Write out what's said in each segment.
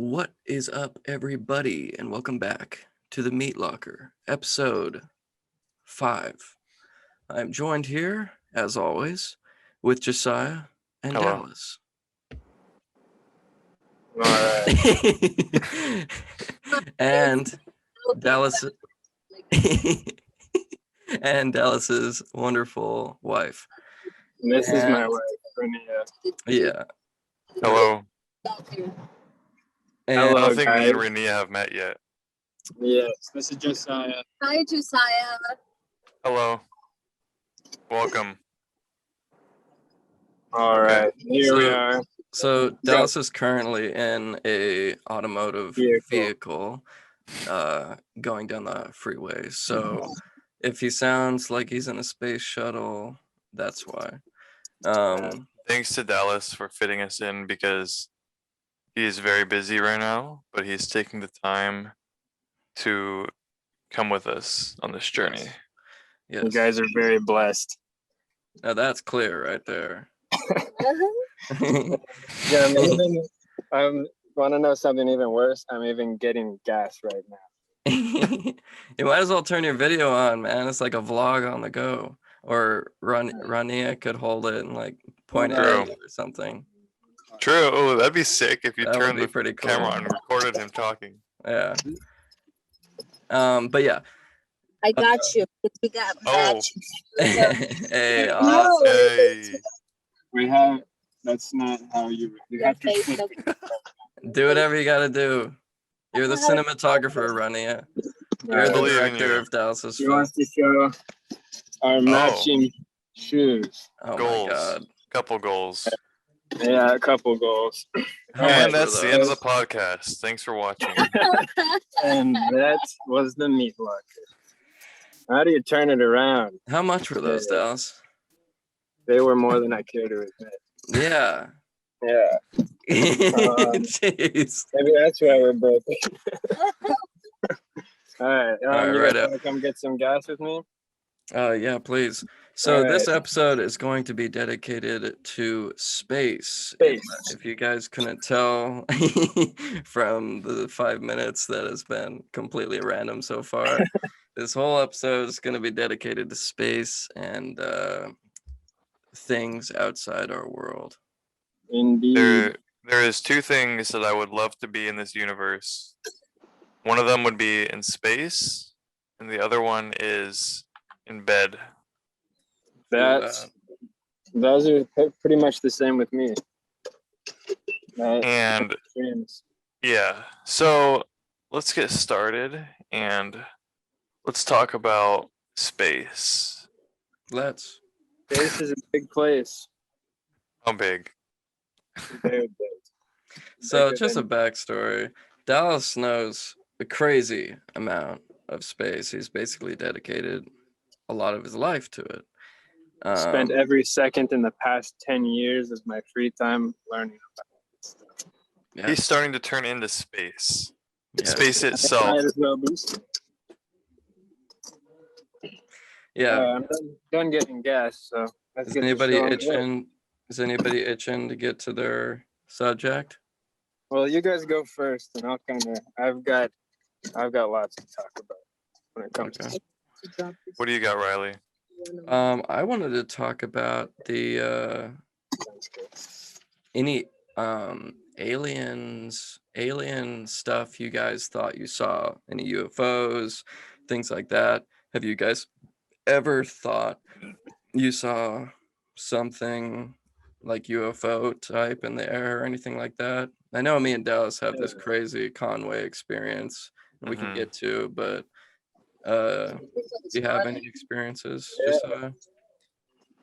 What is up, everybody, and welcome back to the Meat Locker, episode 5. I'm joined here, as always, with Josiah and Hello. Dallas. All right. And Dallas and Dallas's wonderful wife. This is my wife, Renea. Yeah. Hello. And I Hello, don't think me and guys. Renea have met yet. Yes, this is Josiah. Hi, Josiah. Hello. Welcome. All Okay. right, here we are. So Dallas is currently in a automotive vehicle going down the freeway. So if he sounds like he's in a space shuttle, that's why. Thanks to Dallas for fitting us in because he is very busy right now, but he's taking the time to come with us on this journey. Yes. You guys are very blessed. Now that's clear right there. Yeah, I want to know something even worse. I'm even getting gas right now. You might as well turn your video on, man. It's like a vlog on the go. Or Rania could hold it and like point it at you or something. True. Oh, that'd be sick if you That would turned be the pretty cool. camera on and recorded him talking. Yeah. But yeah. I got you. We got Hey, No. Hey. We have. That's not how you have to. face. do whatever you gotta do. You're the cinematographer, Rania. You're the believe in director you. of Dallas's He film. wants to show our matching shoes. Oh Goals. my god. Couple goals. Yeah, a couple goals. How much And were that's the end of the those? podcast. Thanks for watching. And that was the Meat Locker. How do you turn it around? How much were those, Dallas? They were more than I care to admit. Yeah. Yeah. Jeez. Maybe that's why we're broken. All right. All right, You right guys up. want to come get some gas with me? Yeah, please. So All this right. episode is going to be dedicated to space. If you guys couldn't tell from the 5 minutes that has been completely random so far, this whole episode is going to be dedicated to space and things outside our world. Indeed. There is two things that I would love to be in this universe. One of them would be in space, and the other one is in bed. Those are pretty much the same with me. And yeah, so let's get started and let's talk about space. Let's. Space is a big place. How big? Very big. So Bigger just a than- backstory. Dallas knows a crazy amount of space. He's basically dedicated a lot of his life to it. Spent every second in the past 10 years of my free time learning about this stuff. Yeah. He's starting to turn into space. Yes. Space Might itself. as well boost it. Yeah. I'm done getting gas, so let's Is get anybody this show on. itching? Is anybody itching to get to their subject? Well, you guys go first, and I'll I've got lots to talk about when it comes Okay. to. What do you got, Riley? I wanted to talk about the any alien stuff you guys thought you saw, any UFOs, things like that. Have you guys ever thought you saw something like UFO type in the air or anything like that? I know me and Dallas have this crazy Conway experience and we can get to, but do you have any experiences?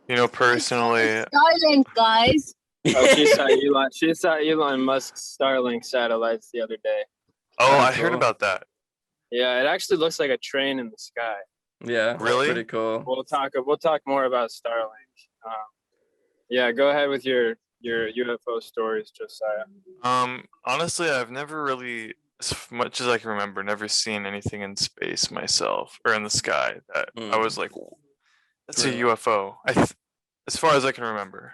You know, personally, Starlink, guys. Oh, she saw Elon Musk's Starlink satellites the other day. I heard cool. about that. Yeah, it actually looks like a train in the sky. Yeah, Really? Pretty cool. We'll talk more about Starlink. Yeah, go ahead with your UFO stories, Josiah. Honestly, I've never really, as much as I can remember, never seen anything in space myself or in the sky that I was like, that's Really? a UFO. As far as I can remember.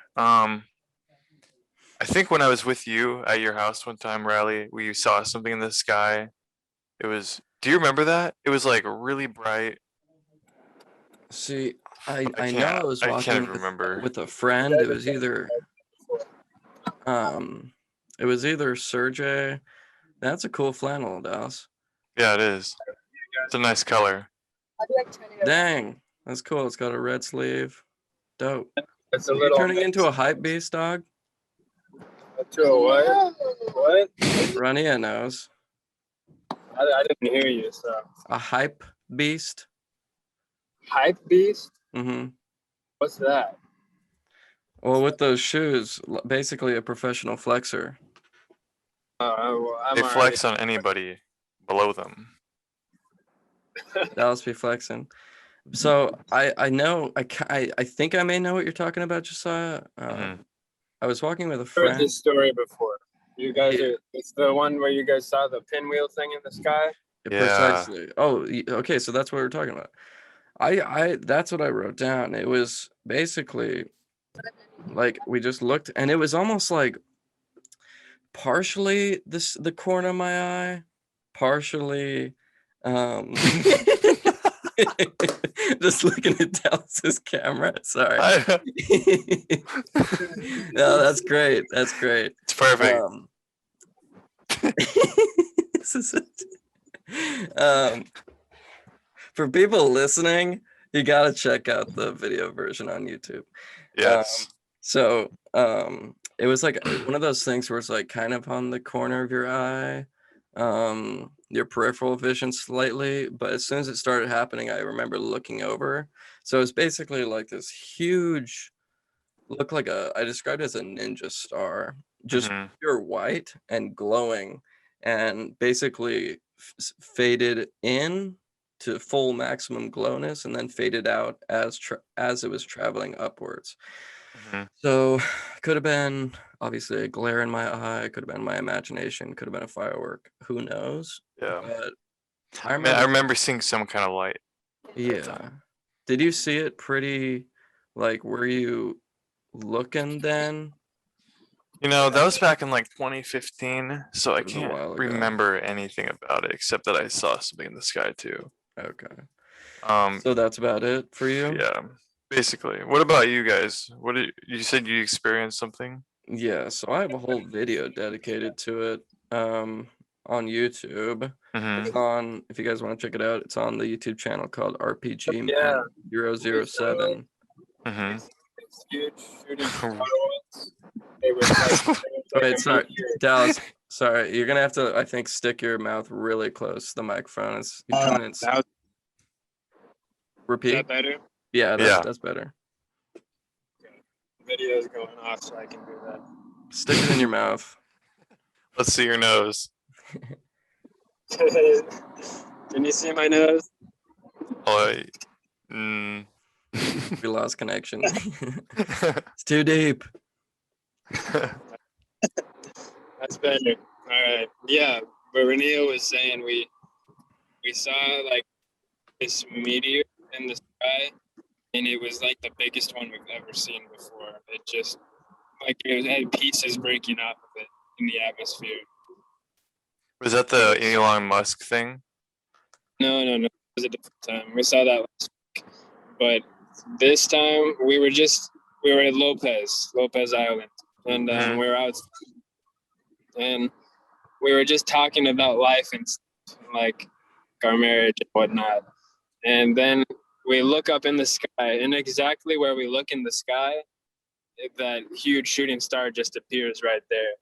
I think when I was with you at your house one time, Riley, we saw something in the sky. It was. Do you remember that? It was like really bright. See, But I know I was I walking can't remember. with a friend. It was either Sergey. That's a cool flannel, Dallas. Yeah, it is. It's a nice color. Dang, that's cool. It's got a red sleeve. Dope. It's a You little turning into a hype beast, dog? to a what? What? Rania knows. I didn't hear you. So A hype beast. hype beast. Mm-hmm. What's that? Well, with those shoes, basically a professional flexer. Well, I'm They already. flex on anybody below them. Dallas be flexing. So I know I think I may know what you're talking about, Josiah. Mhm. I was walking with a Heard friend. this story before. You guys Yeah. are. It's the one where you guys saw the pinwheel thing in the sky. Yeah. Precisely. Oh, okay. So that's what we're talking about. I that's what I wrote down. It was basically like we just looked, and it was almost like partially the corner of my eye, partially just looking at Dallas's camera. Sorry. No, that's great. That's great. It's perfect. This is for people listening, you gotta check out the video version on YouTube. Yes. It was like one of those things where it's like kind of on the corner of your eye, your peripheral vision slightly, but as soon as it started happening, I remember looking over. So it's basically like this huge, looked like I described it as a ninja star, just Mhm. pure white and glowing, and basically faded in to full maximum glowness and then faded out as it was traveling upwards. Mhm. So could have been obviously a glare in my eye, could have been my imagination, could have been a firework, who knows? Yeah. But I I remember, remember seeing some kind of light. yeah. Did you see it pretty, like, were you looking then? You know, that was back in like 2015, so I It was a can't while ago. remember anything about it except that I saw something in the sky too. Okay. Um, So that's about it for you? yeah, basically. What about you guys? What did you said you experienced something? Yeah, so I have a whole video dedicated to it on YouTube. Mhm. It's on, if you guys want to check it out, it's on the YouTube channel called RPG Yeah. Man 007. Mhm. It's huge shooting fireworks. They were like. Wait, sorry, Dallas. Sorry, you're gonna have to, I think, stick your mouth really close to the microphone. You're coming in. Now, is Repeat. that better? Yeah, Yeah. that's better. Video is going off, so I can do that. Stick it in your mouth. Let's see your nose. Can you see my nose? Oh, mm. We lost connection. It's too deep. That's better. All right. Yeah, but Reneo was saying we saw like this meteor in the sky, and it was like the biggest one we've ever seen before. It just like it had pieces breaking off of it in the atmosphere. Was that the Elon Musk thing? No, it was a different time. We saw that last week, but this time we were at Lopez Island, and Mhm. we were out, and we were just talking about life and stuff, like our marriage and whatnot. And then we look up in the sky, and exactly where we look in the sky, that huge shooting star just appears right there.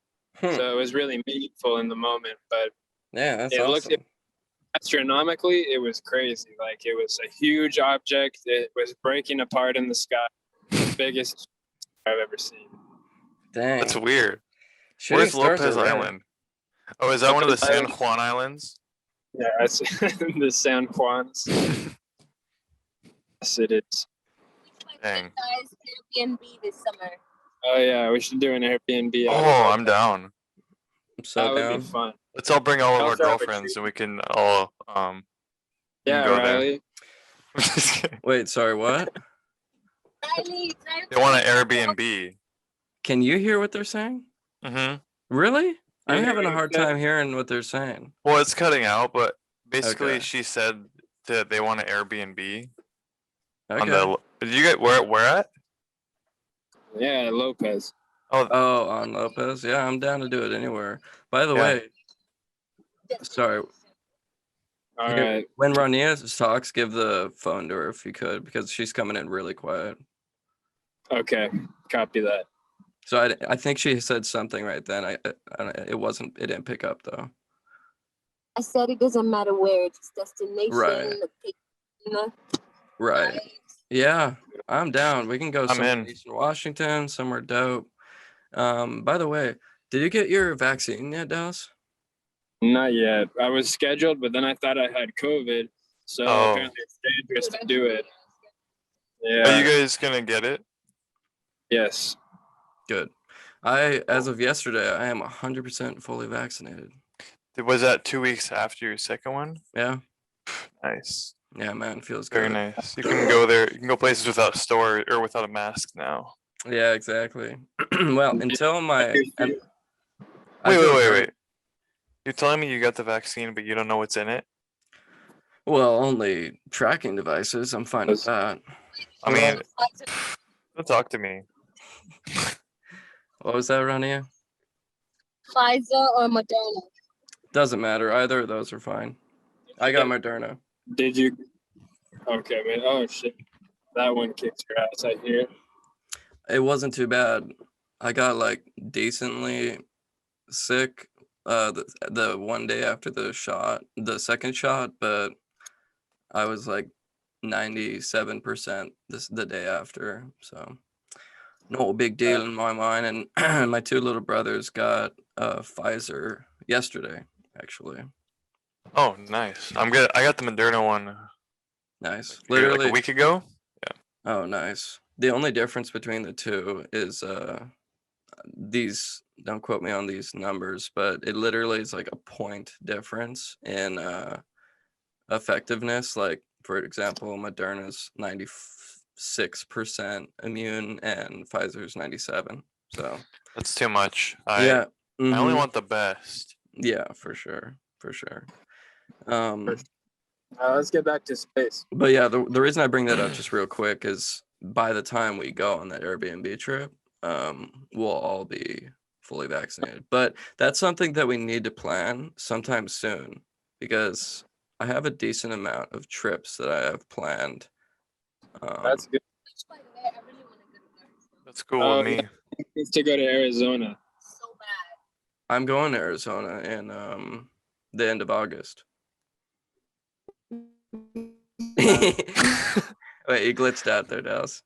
So it was really meaningful in the moment, but Yeah, that's it awesome. looked astronomically, it was crazy. Like it was a huge object. It was breaking apart in the sky. The biggest I've ever seen. Dang. That's weird. Shooting Where's stars Lopez are rare. Island? Oh, is that one of the Lopez San Island. Juan Islands? Yeah, that's the San Juans. Yes, it is. Dang. Guys, Airbnb this summer. Oh yeah, we should do an Airbnb. Oh, I'm down. I'm so That would down. be fun. Let's all bring all of our Also have a girlfriends treat. and we can all Yeah, go there. Riley. Just kidding. Wait, sorry, what? Riley, They want an Airbnb. Can you hear what they're saying? Mm-hmm. Really? I'm You hear having a what he hard said? time hearing what they're saying. Well, it's cutting out, but basically Okay. she said that they want an Airbnb on Okay. the. Did you get where at? Yeah, Lopez. Oh, Oh, on Lopez. Yeah, I'm down to do it anywhere. By the Yeah. way, sorry. All Here, right. when Rania talks, give the phone to her if you could, because she's coming in really quiet. Okay. Copy that. So I think she said something right then. It didn't pick up though. I said it doesn't matter where, it's destination, Right. location, Right. Yeah, I'm down. We can go I'm somewhere in. in Eastern Washington, somewhere dope. By the way, did you get your vaccine yet, Dallas? Not yet. I was scheduled, but then I thought I had COVID, so Oh. apparently it's dangerous to do it. Are Yeah. you guys gonna get it? Yes. Good. As of yesterday, I am 100% fully vaccinated. Was that 2 weeks after your second one? Yeah. Nice. Yeah, man, feels Very good. nice. You can go there. You can go places without store or without a mask now. Yeah, exactly. Well, until my Wait, I feel great. wait. You're telling me you got the vaccine, but you don't know what's in it? Well, only tracking devices. I'm fine with that. I mean, don't talk to me. What was that, Rania? Pfizer or Moderna. Doesn't matter. Either of those are fine. I got Moderna. Did you? Okay, man. Oh shit, that one kicks your ass. I hear. It wasn't too bad. I got like decently sick the one day after the second shot, but I was like 97% the day after. So no big deal in my mind. And my two little brothers got Pfizer yesterday, actually. Oh, nice. I'm good. I got the Moderna one Nice. like Literally. a week ago. Oh, nice. The only difference between the two is these, don't quote me on these numbers, but it literally is like a point difference in effectiveness. Like, for example, Moderna's 96% immune and Pfizer's 97. So That's too much. yeah. I only Mhm. want the best. Yeah, for sure. Let's get back to space. But yeah, the reason I bring that up just real quick is by the time we go on that Airbnb trip, we'll all be fully vaccinated. But that's something that we need to plan sometime soon because I have a decent amount of trips that I have planned. That's good. That's cool Oh, with me. yeah. He needs to go to Arizona. So bad. I'm going to Arizona in the end of August. Wait, you glitched out there, Dallas.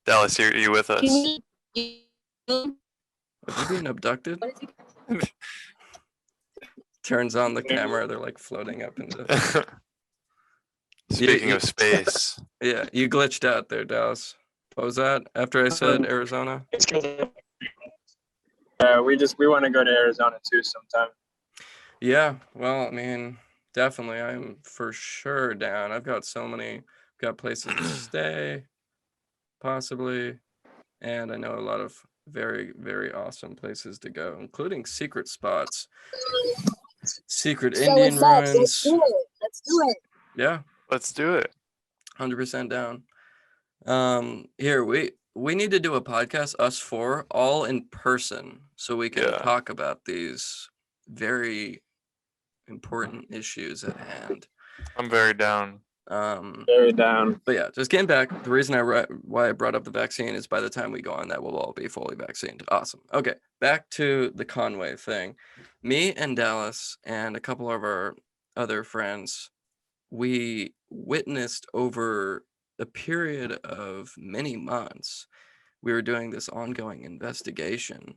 Dallas, are you with us? Can you? Are you being abducted? What is it? Turns on the camera, they're like floating up into. Speaking of space, Yeah, you glitched out there, Dallas. What was that after I said Arizona? Yeah, we want to go to Arizona too sometime. Yeah, well, I mean, definitely, I'm for sure down. I've got got places to stay, possibly, and I know a lot of very, very awesome places to go, including secret spots, secret So Indian what's up? Let's ruins. do it. Let's do it. Yeah, let's do it. 100% down. Here we need to do a podcast, us four, all in person, so we can Yeah. talk about these very important issues at hand. I'm very down. Very down. But yeah, just getting back, the reason why I brought up the vaccine is by the time we go on that, we'll all be fully vaccinated. Awesome. Okay, back to the Conway thing. Me and Dallas and a couple of our other friends, we witnessed over a period of many months, we were doing this ongoing investigation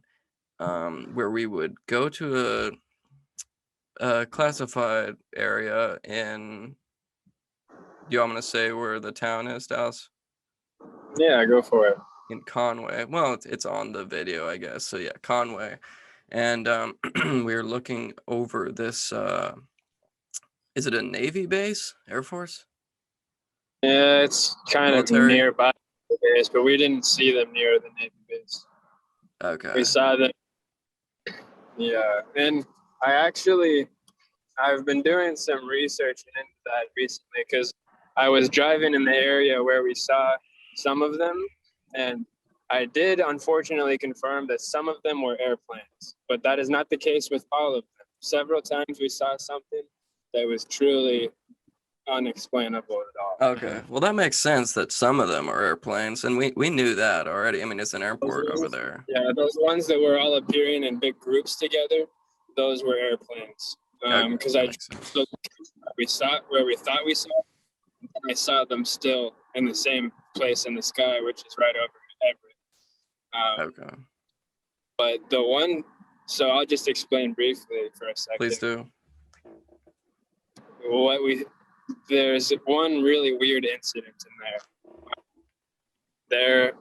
where we would go to a classified area in, do you want me to say where the town is, Dallas? Yeah, go for it. In Conway. Well, it's on the video, I guess. So yeah, Conway. And we were looking over this, is it a Navy base? Air Force? Yeah, it's kind Military? of nearby. base, but we didn't see them near the Navy base. Okay. We saw them. Yeah, and I've been doing some research into that recently because I was driving in the area where we saw some of them, and I did unfortunately confirm that some of them were airplanes, but that is not the case with all of them. Several times we saw something that was truly unexplainable at all. Okay. Well, that makes sense that some of them are airplanes, and we knew that already. I mean, it's an airport over there. Yeah, those ones that were all appearing in big groups together, those were airplanes. Because that makes sense. we saw where we thought we saw, I saw them still in the same place in the sky, which is right over Everett. Okay. But the one, so I'll just explain briefly for a second. Please do. There's one really weird incident in there.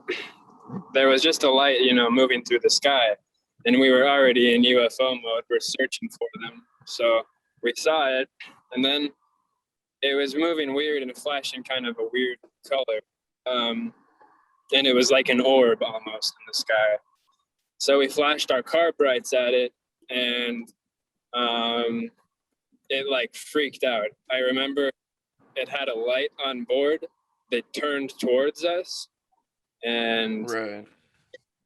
There was just a light, moving through the sky, and we were already in UFO mode. We're searching for them, so we saw it, and then it was moving weird and flashing kind of a weird color, and it was like an orb almost in the sky. So we flashed our car brights at it, and it like freaked out. I remember it had a light on board that turned towards us, and Right.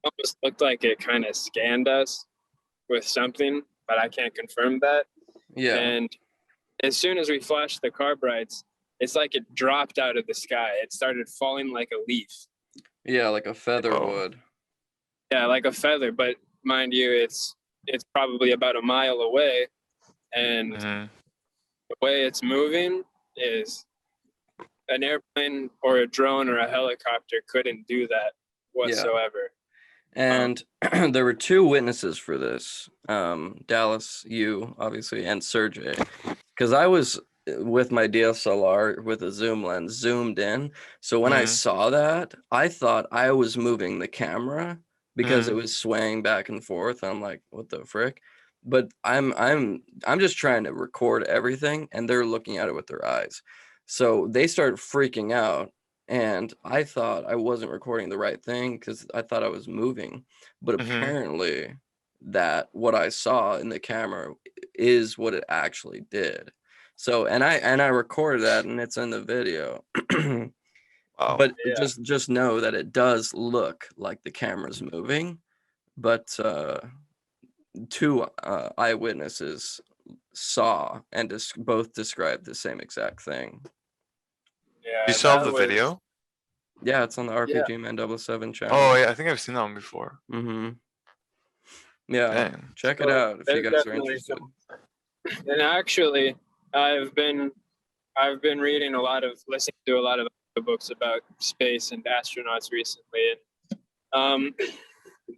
almost looked like it kind of scanned us with something, but I can't confirm that. Yeah. And as soon as we flashed the car brights, it's like it dropped out of the sky. It started falling like a leaf. Yeah, like a feather would. Yeah, like a feather, but mind you, it's probably about a mile away, and the way it's moving is an airplane or a drone or a helicopter couldn't do that whatsoever. And there were two witnesses for this, Dallas, you obviously, and Sergey, because I was with my DSLR with a zoom lens zoomed in. So when I saw that, I thought I was moving the camera because it was swaying back and forth. I'm like, what the frick? But I'm just trying to record everything, and they're looking at it with their eyes. So they start freaking out. And I thought I wasn't recording the right thing because I thought I was moving. But apparently that what I saw in the camera is what it actually did. So and I recorded that, and it's in the video. Wow. But just know that it does look like the camera's moving. But two eyewitnesses saw and both described the same exact thing. Yeah, You saw the video? Yeah, it's on the RPG Man 007 channel. Oh yeah, I think I've seen that one before. Yeah, Dang. check it out if you guys are interested. And actually, I've been listening to a lot of books about space and astronauts recently. And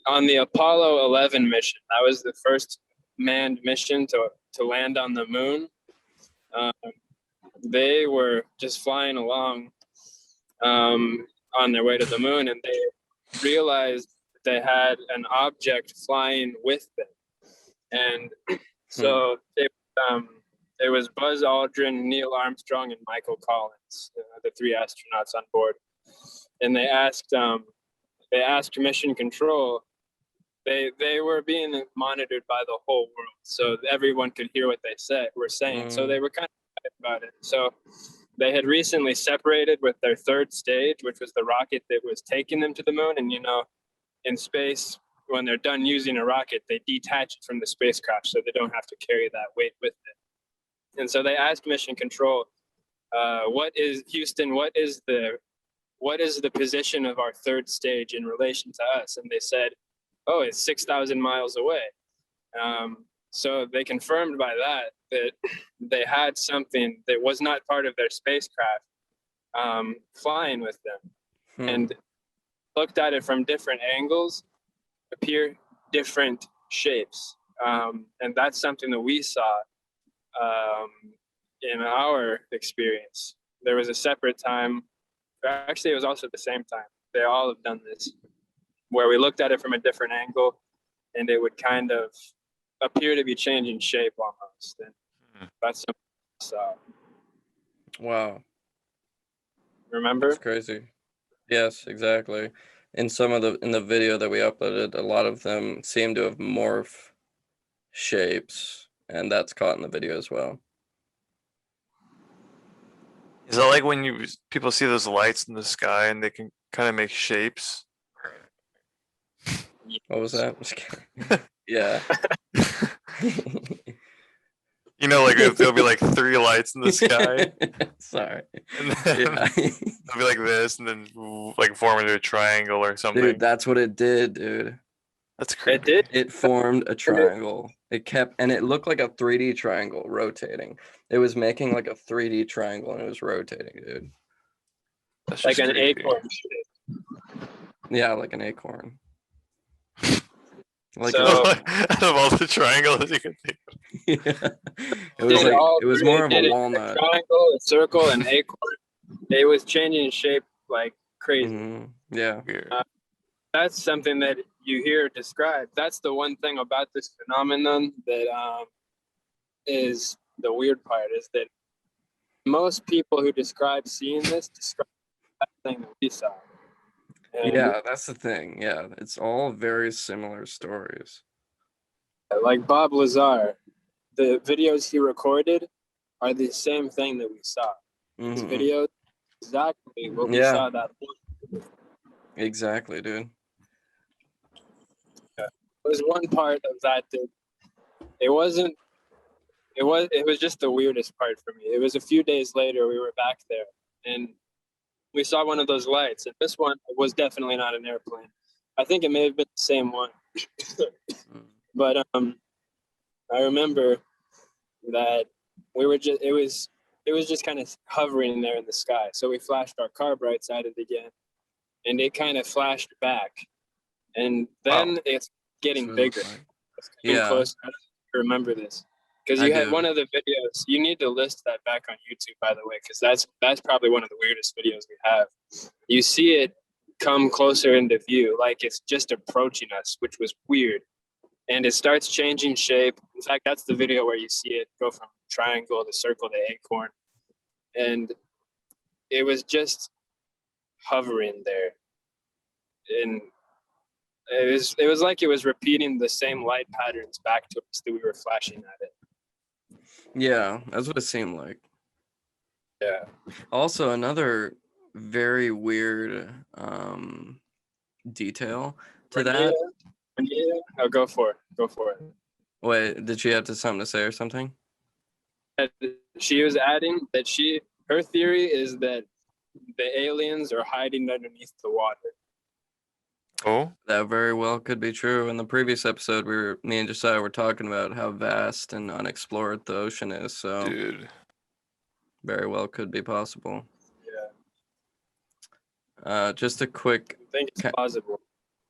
on the Apollo 11 mission, that was the first manned mission to land on the moon. They were just flying along on their way to the moon, and they realized they had an object flying with them. And so it was Buzz Aldrin, Neil Armstrong, and Michael Collins, the three astronauts on board. And they asked Mission Control. They were being monitored by the whole world, so everyone could hear what they were saying. So they were kind of excited about it. So they had recently separated with their third stage, which was the rocket that was taking them to the moon. And in space, when they're done using a rocket, they detach it from the spacecraft so they don't have to carry that weight with it. And so they asked Mission Control, Houston, what is the position of our third stage in relation to us? And they said, oh, it's 6,000 miles away. So they confirmed by that they had something that was not part of their spacecraft flying with them, and looked at it from different angles, appear different shapes. And that's something that we saw in our experience. There was a separate time, actually it was also at the same time. They all have done this, where we looked at it from a different angle, and it would kind of appear to be changing shape almost. And that's something I saw. Wow. Remember? That's crazy. Yes, exactly. In some of in the video that we uploaded, a lot of them seem to have morph shapes, and that's caught in the video as well. Is that like when people see those lights in the sky and they can kind of make shapes? What was that? Just kidding. Yeah. You know, like there'll be like 3 lights in the sky, Sorry. and then Yeah. it'll be like this, and then like form into a triangle or something. Dude, that's what it did, dude. That's It creepy. did. It formed a triangle. It kept, and it looked like a 3D triangle rotating. It was making like a 3D triangle and it was rotating, dude. That's Like just an creepy. acorn. Yeah, like an acorn. Like So- Out of all the triangles you can think of. yeah. It Did was like all it was three. more of Did a it. walnut. Triangle, a circle, and acorn. It was changing shape like crazy. Mhm. Yeah. Weird. That's something that you hear described. That's the one thing about this phenomenon that is the weird part, is that most people who describe seeing this describe that thing that we saw. And Yeah, that's the thing. Yeah, it's all very similar stories. like Bob Lazar, the videos he recorded are the same thing that we saw. His Mhm. videos, exactly what we Yeah. saw that one. Exactly, dude. Was one part of that it wasn't it was just the weirdest part for me. It was a few days later we were back there and we saw one of those lights, and this one was definitely not an airplane. I think it may have been the same one. But I remember that we were just it was just kind of hovering there in the sky. So we flashed our car brights at it again, and it kind of flashed back, and then it's getting That's what it looks bigger. like. It's getting Yeah. closer. I don't know if you remember this, because I you had do. one of the videos. You need to list that back on YouTube, by the way, because that's probably one of the weirdest videos we have. You see it come closer into view, like it's just approaching us, which was weird. And it starts changing shape. In fact, that's the video where you see it go from triangle to circle to acorn. And it was just hovering there. And it was like it was repeating the same light patterns back to us that we were flashing at it. Yeah, that's what it seemed like. Yeah. Also, another very weird detail to that. Oh, go for it. Go for it. Wait, did she have something to say or something? She was adding that her theory is that the aliens are hiding underneath the water. Oh, That very well could be true. In the previous episode, me and Josiah were talking about how vast and unexplored the ocean is, so dude. very well could be possible. Yeah. Just a quick, I think it's plausible.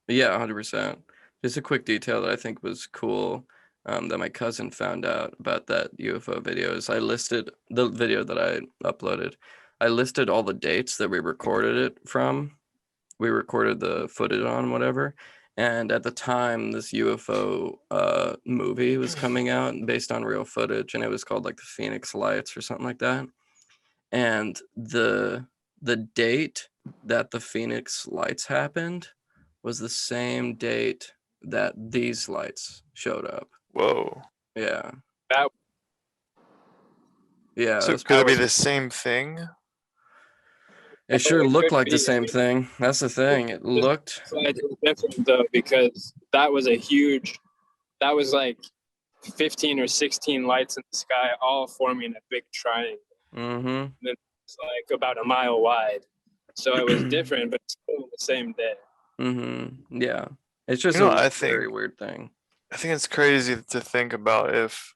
yeah, 100%. Just a quick detail that I think was cool that my cousin found out about that UFO video is I listed the video that I uploaded. I listed all the dates that we recorded it from. We recorded the footage on whatever. And at the time, this UFO movie was coming out based on real footage, and it was called like the Phoenix Lights or something like that. And the date that the Phoenix Lights happened was the same date that these lights showed up. Whoa. Yeah. That Yeah. So that's could it be probably- the same thing? It sure it looked could like the be. same thing. That's the thing. It looked. It's different though, because that was like 15 or 16 lights in the sky, all forming a big triangle. Mm-hmm. It's like about a mile wide. So it was different, but still the same day. Mm-hmm. Yeah. It's just You know, a I very think- weird thing. I think it's crazy to think about if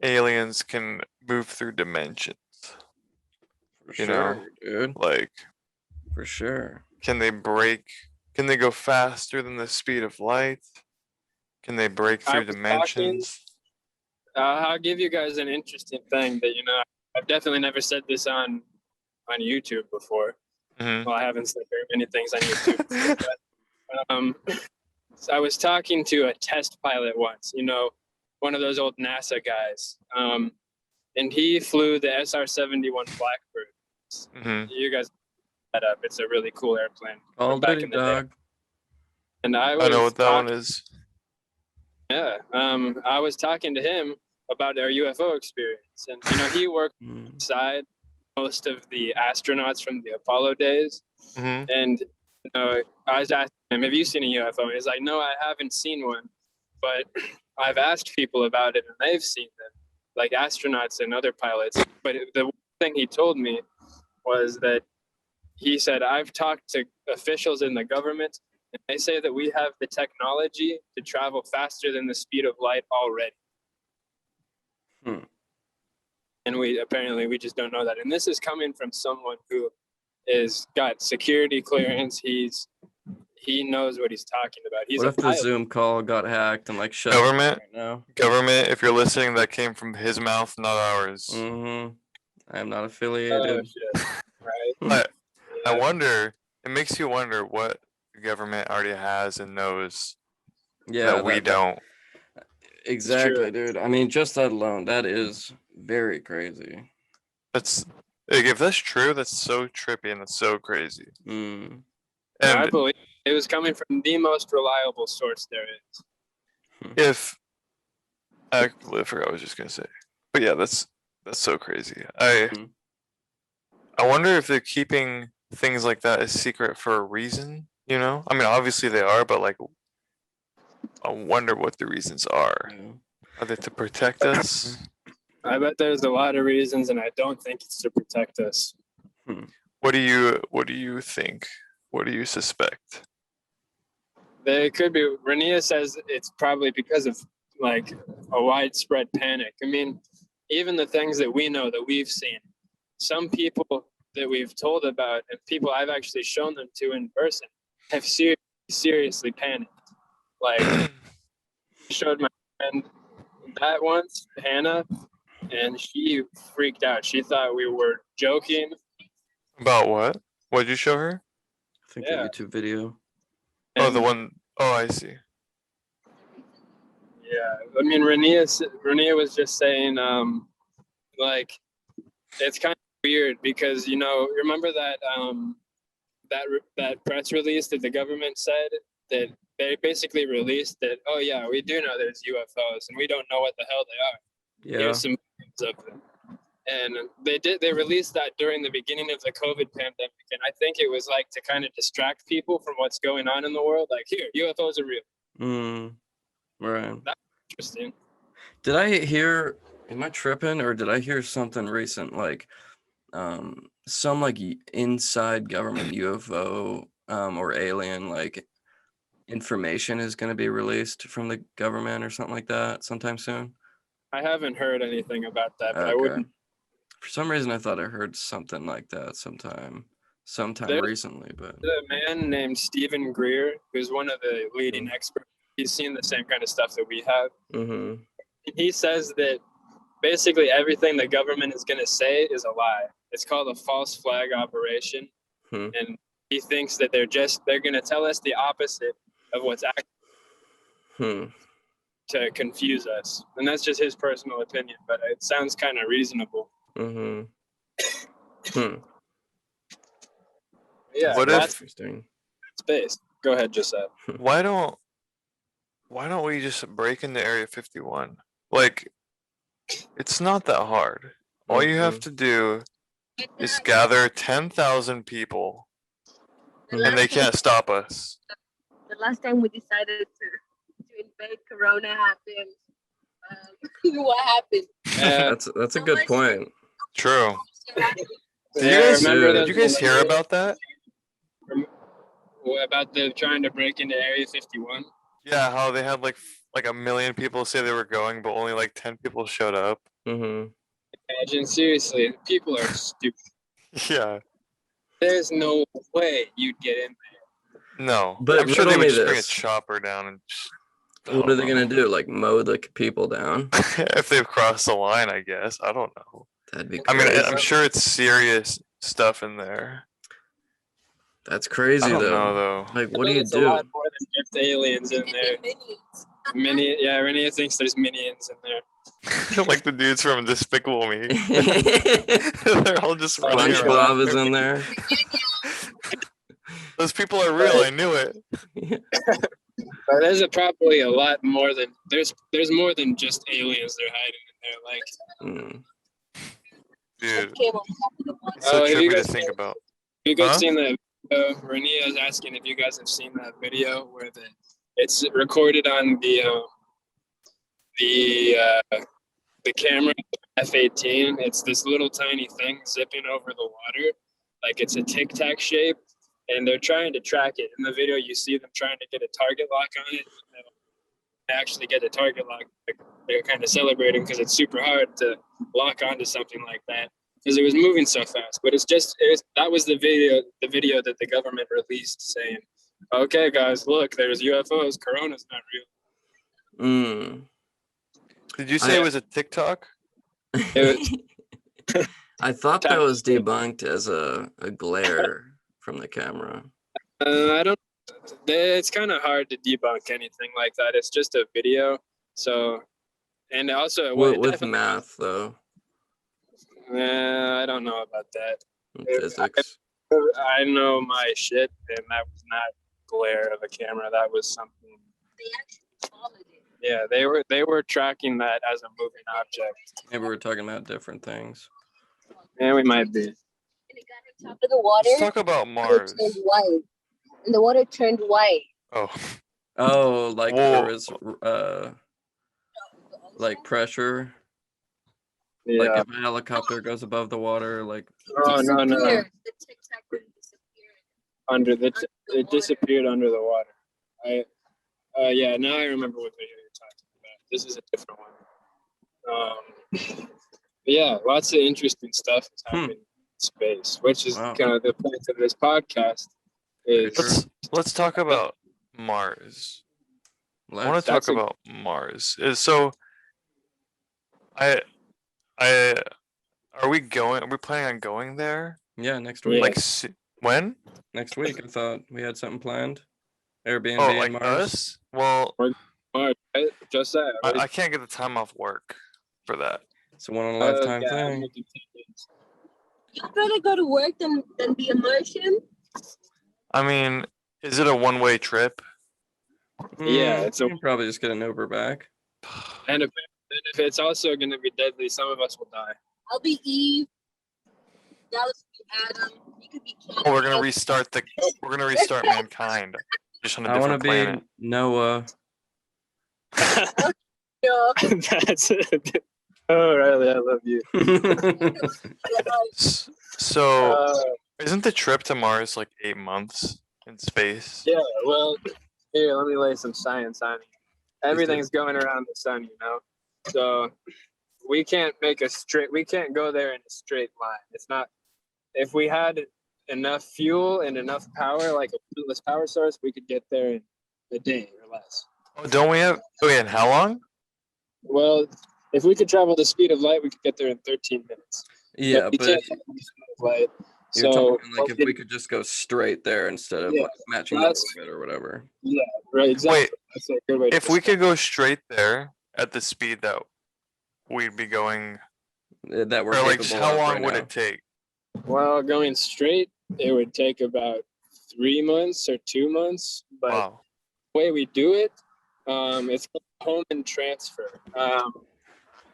aliens can move through dimensions. For You sure, know, dude. like, For sure. can they go faster than the speed of light? Can they break I through was dimensions? I'll give you guys an interesting thing that I've definitely never said this on YouTube before. Mhm. Well, I haven't said very many things on YouTube before, but so I was talking to a test pilot once, one of those old NASA guys, and he flew the SR-71 Blackbird. Mhm. You guys, that up. It's a really cool airplane. Call of back Duty, in the day. dog. And I I know was what that one talking, is. yeah, I was talking to him about our UFO experience, and he worked Mm. beside most of the astronauts from the Apollo days, Hmm. and I was asking him, "Have you seen a UFO?" And he's like, "No, I haven't seen one, but I've asked people about it, and they've seen them, like astronauts and other pilots." But the one thing he told me was that he said, "I've talked to officials in the government, and they say that we have the technology to travel faster than the speed of light already." Hmm. And we just don't know that. And this is coming from someone who is got security clearance. He knows what he's talking about. He's What a if the pilot. Zoom call got hacked and like shut down Government, right now? government, if you're listening, that came from his mouth, not ours. Mm-hmm. I am not Oh, affiliated. shit. Right. But I Yeah. wonder, it makes you wonder what the government already has and knows Yeah, that we don't. exactly, true. dude. I mean, just that alone, that is very crazy. That's like, if that's true, that's so trippy and that's so crazy. Mm. I And believe it was coming from the most reliable source there is. if I forgot what I was just gonna say, but yeah, that's so crazy. I Mhm. wonder if they're keeping things like that a secret for a reason. I mean, obviously they are, but like, I wonder what the reasons are. Yeah. Are they to protect us? I bet there's a lot of reasons, and I don't think it's to protect us. What do you think? What do you suspect? They could be. Rania says it's probably because of like a widespread panic. I mean, even the things that we know that we've seen, some people that we've told about and people I've actually shown them to in person have seriously panicked. Like, I showed my friend that once, Hannah, and she freaked out. She thought we were joking. About what? What'd you show her? I think Yeah. the YouTube video. Oh, the And, one oh I see. yeah, I mean, Rania was just saying, like, it's kind of weird because remember that press release that the government said that they basically released that, oh yeah, we do know there's UFOs and we don't know what the hell they are. Yeah. Here's some of them. And they released that during the beginning of the COVID pandemic, and I think it was like to kind of distract people from what's going on in the world. Like, here, UFOs are real. Right. That's interesting. Did I hear? Am I tripping, or did I hear something recent like, some like inside government UFO or alien like information is going to be released from the government or something like that sometime soon? I haven't heard anything about that, but I Okay. wouldn't. For some reason, I thought I heard something like that sometime There's recently, but a man named Stephen Greer, who's one of the leading experts. He's seen the same kind of stuff that we have. mm-hmm. He says that basically everything the government is going to say is a lie. It's called a false flag operation. And he thinks that they're going to tell us the opposite of what's actually to confuse us. And that's just his personal opinion, but it sounds kind of reasonable. Yeah, What that's if Interesting. space. Go ahead, Joseph. why don't we just break into Area 51? Like, it's not that hard. All you have to do is gather 10,000 people, and they can't stop us. The last time we decided to invade, Corona happened. What happened? That's a good point. True. Remember Did you guys hear about that? About the trying to break into Area 51? Yeah, how they had like a million people say they were going, but only like 10 people showed up. Imagine, seriously, people are stupid. Yeah. There's no way you'd get in there. No, But I'm sure they riddle would me just bring a this. chopper down and just, What are they gonna do? Like mow the people down? if they've crossed the line, I guess. I don't know. That'd be I crazy. mean, I'm sure it's serious stuff in there. That's crazy I don't though. know though. Like, what do you There's a do? lot more than just aliens in there. Renia thinks there's minions in there. Like the dudes from Despicable Me. They're all just running SpongeBob around. is in there. Those people are real. I knew it. But there's probably a lot more than there's more than just aliens they're hiding in there. Like, Dude, Came on top of the water. so have you trippy to guys think about. you guys Huh? seen that? Renia is asking if you guys have seen that video where it's recorded on the camera F-18. It's this little tiny thing zipping over the water, like it's a tic tac shape, and they're trying to track it. In the video, you see them trying to get a target lock on it. They actually get a target lock. They're kind of celebrating because it's super hard to lock onto something like that because it was moving so fast. But that was the video that the government released saying, "Okay, guys, look, there's UFOs. Corona's not real." Did you say it was a TikTok? I thought that was debunked as a glare from the camera. I don't. It's kind of hard to debunk anything like that. It's just a video. So, and also With math, though. I don't know about that. Physics. I know my shit, and that was not glare of a camera. That was something. They actually followed it. Yeah, they were tracking that as a moving object. Maybe we're talking about different things. Yeah, we might be. And it got on top of the water. Let's talk about and Mars. it turned white. And the water turned white. Oh, like Whoa. there was like pressure. Yeah. Like if a helicopter goes above the water, like Oh no. The Tic Tac disappeared. It disappeared under the water. Yeah, now I remember what video you're talking about. This is a different one. Yeah, lots of interesting stuff is happening in space, which is kind of the point of this podcast. Let's talk about Mars. I want to talk about Mars. So, are we planning on going there? Yeah, next week. Like when? Next week. I thought we had something planned. Air Bnb Oh, like and Mars. us? Well, Mars, right? Just that. I can't get the time off work for that. It's a one-in-a-lifetime yeah, thing. You'd rather go to work than be a Martian? I mean, is it a one-way trip? Yeah, you can probably just get an Uber back. And if it's also going to be deadly, some of us will die. I'll be Eve. Dallas will be Adam. You could be Ken. Oh, we're gonna restart mankind. Just on a different planet. Be Noah. Yeah. That's it. Oh, Riley, I love you. So, isn't the trip to Mars like 8 months in space? Yeah, well, here, let me lay some science on you. Everything's going around the sun, you know? So, we can't go there in a straight line. It's not, if we had enough fuel and enough power, like a limitless power source, we could get there in a day or less. Oh, don't we have, and how long? Well, if we could travel the speed of light, we could get there in 13 minutes. Yeah, but can't travel the speed of light. you're So, talking like if we could just go straight there instead of like matching the orbit or whatever. Yeah, right, exactly. Wait, that's a good way to if we could go straight there at the speed that we'd be going, That we're or like, capable how of long right would now. it take? Well, going straight, it would take about 3 months or 2 months. But Wow. the way we do it, it's called home and transfer.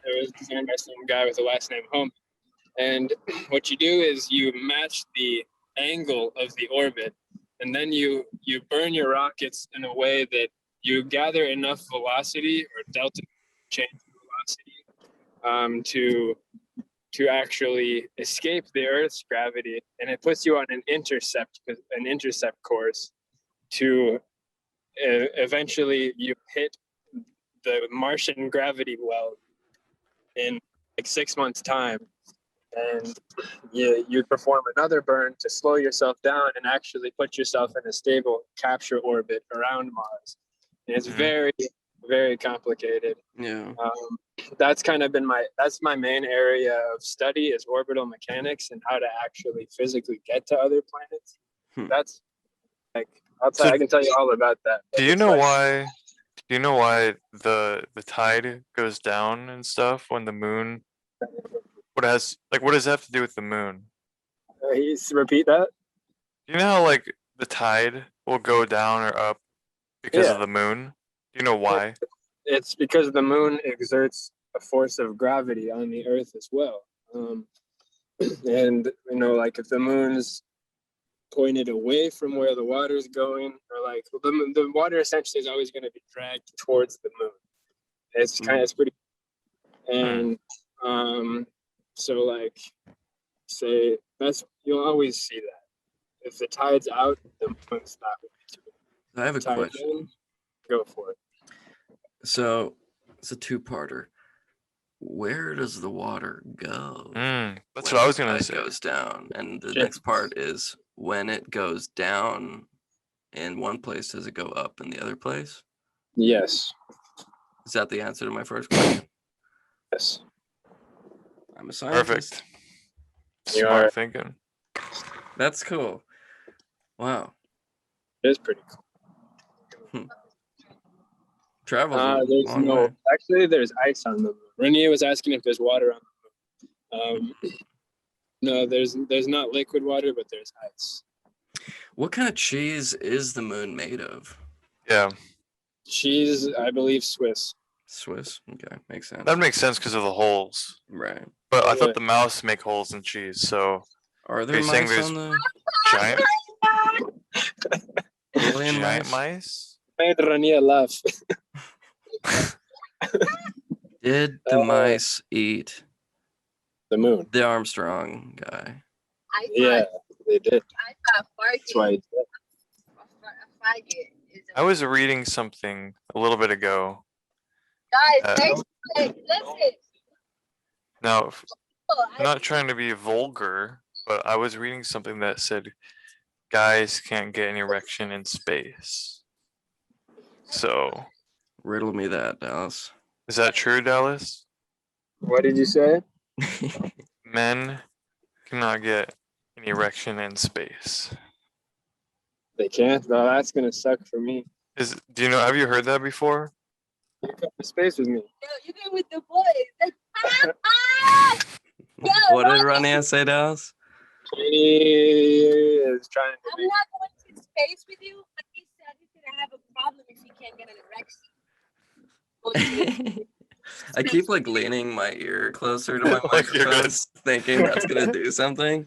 It was designed by some guy with the last name Home. And what you do is you match the angle of the orbit, and then you burn your rockets in a way that you gather enough velocity or delta change velocity to actually escape the Earth's gravity, and it puts you on an intercept course to eventually you hit the Martian gravity well in like 6 months' time, and you perform another burn to slow yourself down and actually put yourself in a stable capture orbit around Mars. And it's very, very complicated. Yeah. That's kind of been my main area of study is orbital mechanics and how to actually physically get to other planets. That's like I can tell you all about that. Do you know why? Do you know why the tide goes down and stuff when the moon? What does it have to do with the moon? Repeat that. You know how like the tide will go down or up because of Yeah. the moon? Do you know why? It's because the moon exerts a force of gravity on the Earth as well. And like if the moon's pointed away from where the water's going, or like the water essentially is always going to be dragged towards the moon. It's pretty, and so like say that's you'll always see that if the tide's out, the moon's not going to. I have a Tide question. in, go for it. So it's a two-parter. Where does the water go? That's when what I was the gonna tide say. goes down? And the Sure. next part is when it goes down in one place, does it go up in the other place? Yes. Is that the answer to my first question? Yes. I'm a scientist. Perfect. You Smart are. thinking. That's cool. Wow. It is pretty cool. Travels a There's long way. actually there's ice on the moon. Renia was asking if there's water on the moon. No, there's not liquid water, but there's ice. What kind of cheese is the moon made of? Yeah, Cheese, I believe, Swiss. Swiss? Okay, makes sense. that makes sense because of the holes. Right. But I Yeah. thought the mouse make holes in cheese, so Are there you saying mice there's on the giant alien giant mice? mice? Made Rania laugh. Did the mice eat The moon. the Armstrong guy? I Yeah, thought, they did. I thought That's why. a faggot is I was reading something a little bit ago. guys, listen. Now, Oh, I'm not trying to be vulgar, but I was reading something that said guys can't get an erection in space. So, Riddle me that, Dallas. is that true, Dallas? What did you say? Men cannot get an erection in space. They can't. No, that's gonna suck for me. Have you heard that before? You come to space with me. Yo, you get with the boys. Yo, What did Rania say, Dallas? He is trying to I'm make. not going to space with you, but he said he's gonna have a problem if he can't get an erection. I keep like leaning my ear closer to my Like you're microphone, thinking that's gonna do something.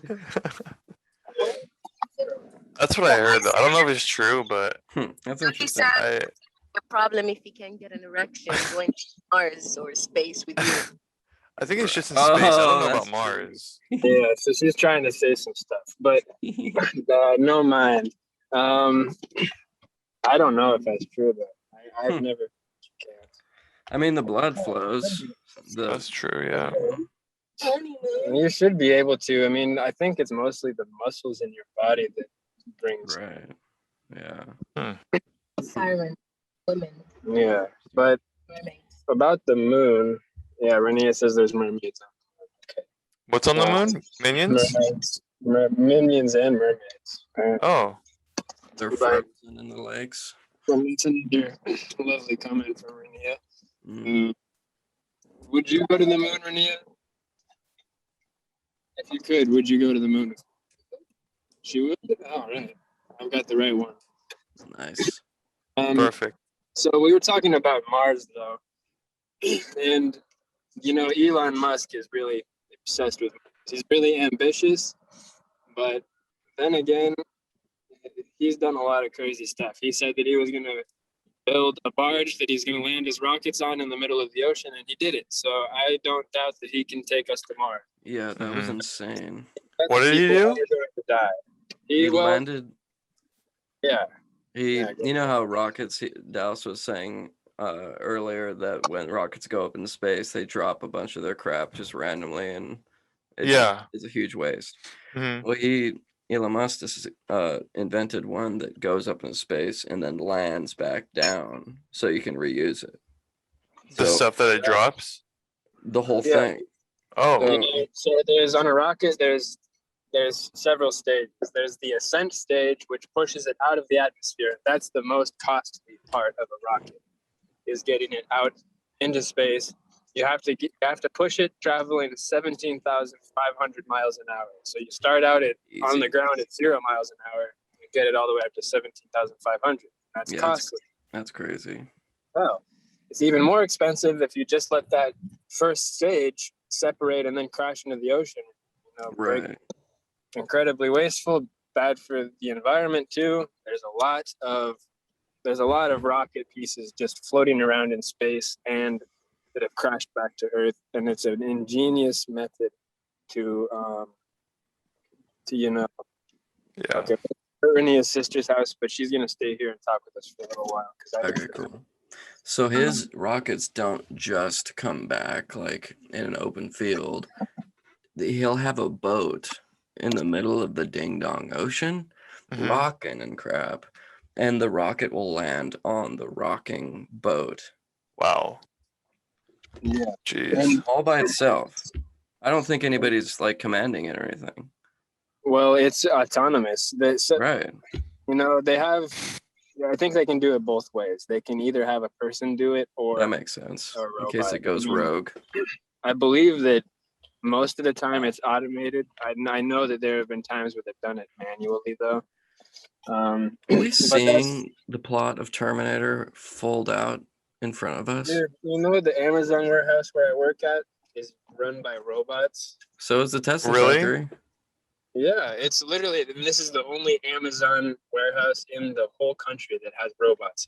That's what I heard, though. I don't know if it's true, but That's He interesting. said a problem if he can't get an erection going to Mars or space with you. I think it's just in space. I don't Oh, know that's about Mars. Yeah, so she's trying to say some stuff, but no mind. I don't know if that's true, but I've never. I mean, the blood flows. That's true, yeah. You should be able to. I mean, I think it's mostly the muscles in your body that brings. Right. Yeah. Siren women. Yeah, but Mermaids. about the moon, yeah, Renia says there's mermaids. What's on the moon? Minions? Mermaids, minions and mermaids. Oh, They're Goodbye. frozen in the lakes. That's another lovely comment from Renia. Mm. Would you go to the moon, Renia? If you could, would you go to the moon? She would? All right. I've got the right one. Nice. perfect. So we were talking about Mars, though. And, Elon Musk is really obsessed with Mars. He's really ambitious. But then again, he's done a lot of crazy stuff. He said that he was going to build a barge that he's going to land his rockets on in the middle of the ocean, and he did it. So I don't doubt that he can take us to Mars. Yeah, that was insane. What did he People do? are going to die. He Well, landed. yeah. You know how rockets? Dallas was saying earlier that when rockets go up into space, they drop a bunch of their crap just randomly, and it's a huge waste. Mhm. Well, Elon Musk invented one that goes up in space and then lands back down, so you can reuse it. The So stuff that it drops? the whole Yeah. thing. Oh, So there's on a rocket, there's several stages. There's the ascent stage, which pushes it out of the atmosphere. That's the most costly part of a rocket, is getting it out into space you have to push it traveling 17,500 miles an hour. So you start out on Easy. the ground at 0 miles an hour and get it all the way up to 17,500. That's Yeah, costly. That's crazy. Well, it's even more expensive if you just let that first stage separate and then crash into the ocean. Right. Incredibly wasteful, bad for the environment too. There's a lot of rocket pieces just floating around in space and that have crashed back to Earth, and it's an ingenious method to Yeah. Okay, we're in his sister's house, but she's gonna stay here and talk with us for a little while. Okay, cool. So his rockets don't just come back like in an open field. He'll have a boat in the middle of the ding dong ocean, Mhm. rocking and crap, and the rocket will land on the rocking boat Wow. Yeah, Jeez. all by itself. I don't think anybody's like commanding it or anything. well, it's autonomous. Right. They have. I think they can do it both ways. They can either have a person do it or That makes sense. a In case robot. it goes rogue. I believe that most of the time it's automated. I know that there have been times where they've done it manually though. Are we seeing the plot of Terminator fold out in front of us? The Amazon warehouse where I work at is run by robots. So is the Tesla Really? factory. Yeah, it's literally, this is the only Amazon warehouse in the whole country that has robots.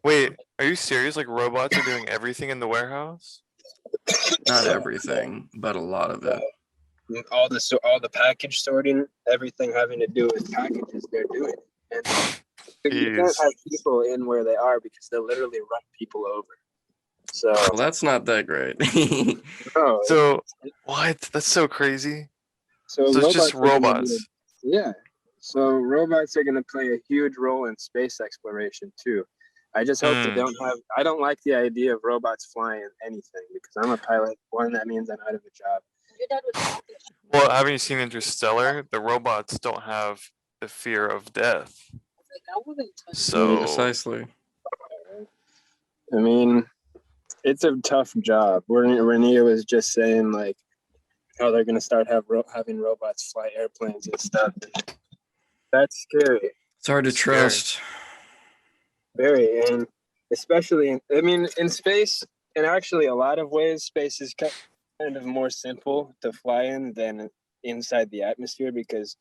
Wait, are you serious? Like robots are doing everything in the warehouse? Not everything, but a lot of it. All the package sorting, everything having to do with packages, they're doing. And you can't Jeez. have people in where they are because they'll literally run people over. So Well, that's not that great. no, So what? That's so crazy. So it's just are gonna robots. yeah. So robots are going to play a huge role in space exploration too. I just hope they don't have. I don't like the idea of robots flying anything because I'm a pilot. One, that means I'm out of a job. Well, haven't you seen Interstellar? The robots don't have the fear of death. So Precisely. I mean, it's a tough job. Renee was just saying like how they're going to start having robots fly airplanes and stuff. That's scary. It's hard to trust. Very, and especially in space, and actually a lot of ways, space is kind of more simple to fly in than inside the atmosphere because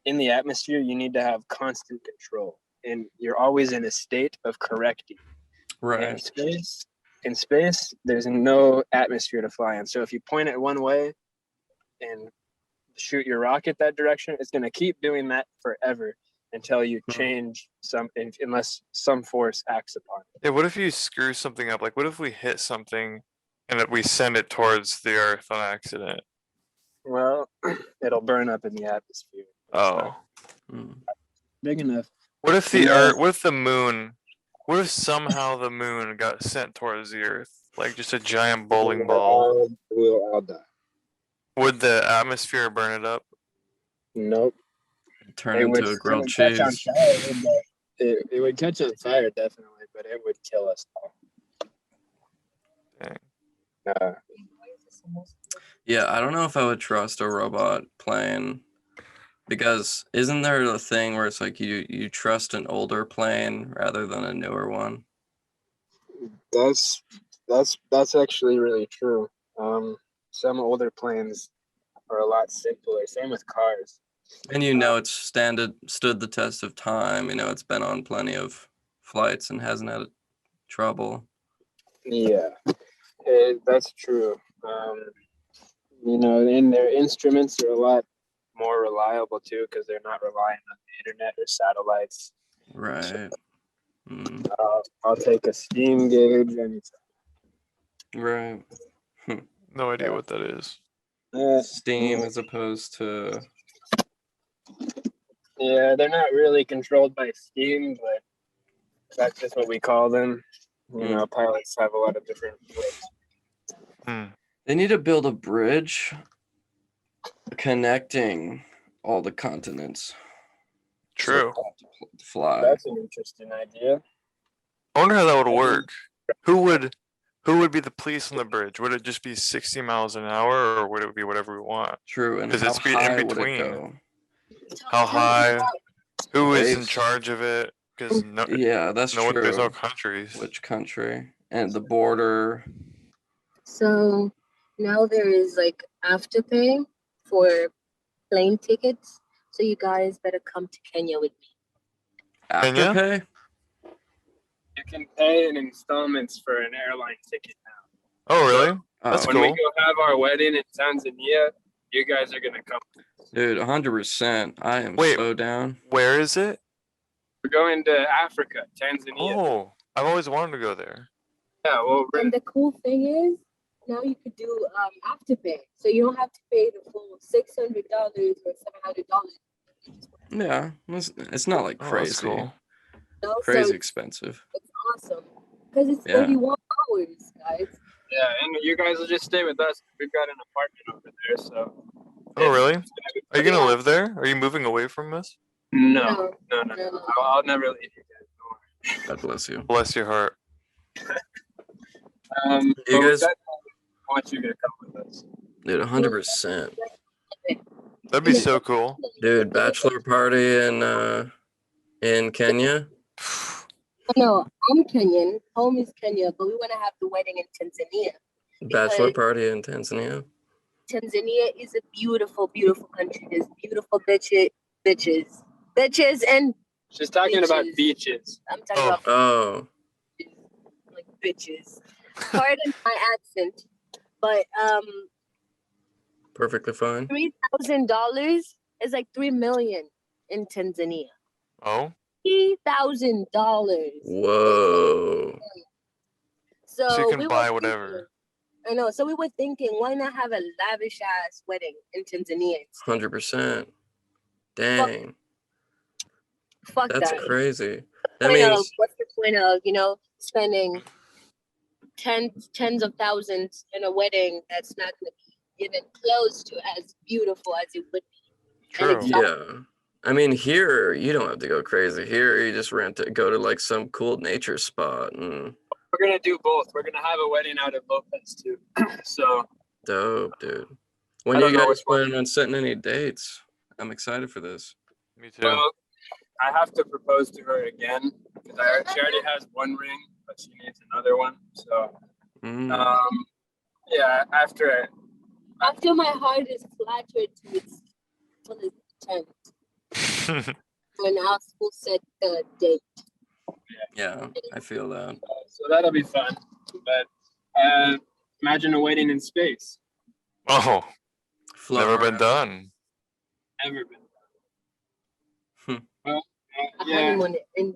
in the atmosphere you need to have constant control, and you're always in a state of correcting. Right. In space, there's no atmosphere to fly in. So if you point it one way and shoot your rocket that direction, it's going to keep doing that forever until you change something, unless some force acts upon it. yeah, what if you screw something up? Like what if we hit something and that we send it towards the Earth on accident? Well, it'll burn up in the atmosphere. Oh. Big enough. What if the Earth? What if the moon? What if somehow the moon got sent towards the Earth, like just a giant bowling ball? We'll all die. Would the atmosphere burn it up? Nope. Turn into a grilled catch on cheese. fire, but it would catch on fire definitely, but it would kill us all. Dang. Yeah, I don't know if I would trust a robot plane because isn't there a thing where it's like you trust an older plane rather than a newer one? That's actually really true. Some older planes are a lot simpler. Same with cars. And it's stood the test of time. It's been on plenty of flights and hasn't had trouble. Yeah, that's true. And their instruments are a lot more reliable too because they're not relying on the internet or satellites. Right. I'll take a steam gauge anytime. Right. No idea what that is. Steam as opposed to. Yeah, they're not really controlled by steam, but that's just what we call them. Pilots have a lot of different ways. They need to build a bridge connecting all the continents. True. So fly. That's an interesting idea. I wonder how that would work. Who would Who would be the police on the bridge? Would it just be 60 miles an hour, or would it be whatever we want? True, and 'Cause how it's in high would it between. go? How high? Who is in Waves. charge of it? Because Yeah, that's no one, there's no true. countries. Which country? And the border. So now there is like afterpay for plane tickets. So you guys better come to Kenya with me. Kenya? Afterpay? You can pay in installments for an airline ticket now. Oh, really? That's Oh, When we cool. go have our wedding in Tanzania, you guys are gonna come. dude, 100%. I am Wait. so down. Where is it? We're going to Africa, Tanzania. Oh, I've always wanted to go there. Yeah, well, And the cool thing is, now you could do afterpay. So you don't have to pay the full $600 or $700. Yeah, it's not like Oh, that's crazy. cool. No, Crazy so expensive. it's awesome. Because it's Yeah. 31 hours, guys. yeah, and you guys will just stay with us. We've got an apartment over there, so. Oh, really? Are you gonna Yeah. live there? Are you moving away from us? No. No. I'll never leave you guys. God bless you. Bless your heart. You But with guys- that, I want you to come with us. Dude, 100%. That'd be so cool. Dude, bachelor party in Kenya. No, I'm Kenyan. Home is Kenya, but we want to have the wedding in Tanzania. Bachelor Because party in Tanzania. Tanzania is a beautiful, beautiful country. There's beautiful bitches, and She's talking about beaches. I'm talking Oh. about Oh, like bitches. Pardon my accent, but perfectly fine. $3,000 is like 3 million in Tanzania. Oh, $3,000. Whoa. So so you can we were buy thinking- whatever. I know. So we were thinking, why not have a lavish ass wedding in Tanzania? 100%. Dang. Fuck That's that. crazy. That Point of, means what's the point of spending tens of thousands in a wedding that's not going to be even close to as beautiful as it would be? True. it's- yeah. I mean, here you don't have to go crazy. Here you just go to like some cool nature spot and We're gonna do both. We're gonna have a wedding out at Lopez too. So dope, dude. When I are don't you know guys which one. planning on setting any dates? I'm excited for this. Me too. well, I have to propose to her again because she already has one ring, but she needs another one. So Mm. yeah, after After my heart is flattered to its fullest extent, when our school set the date. Yeah, I feel that. so that'll be fun. But imagine a wedding in space. Oh, Float never been around. done. Never been. Hmm. Well, A yeah, honeymoon in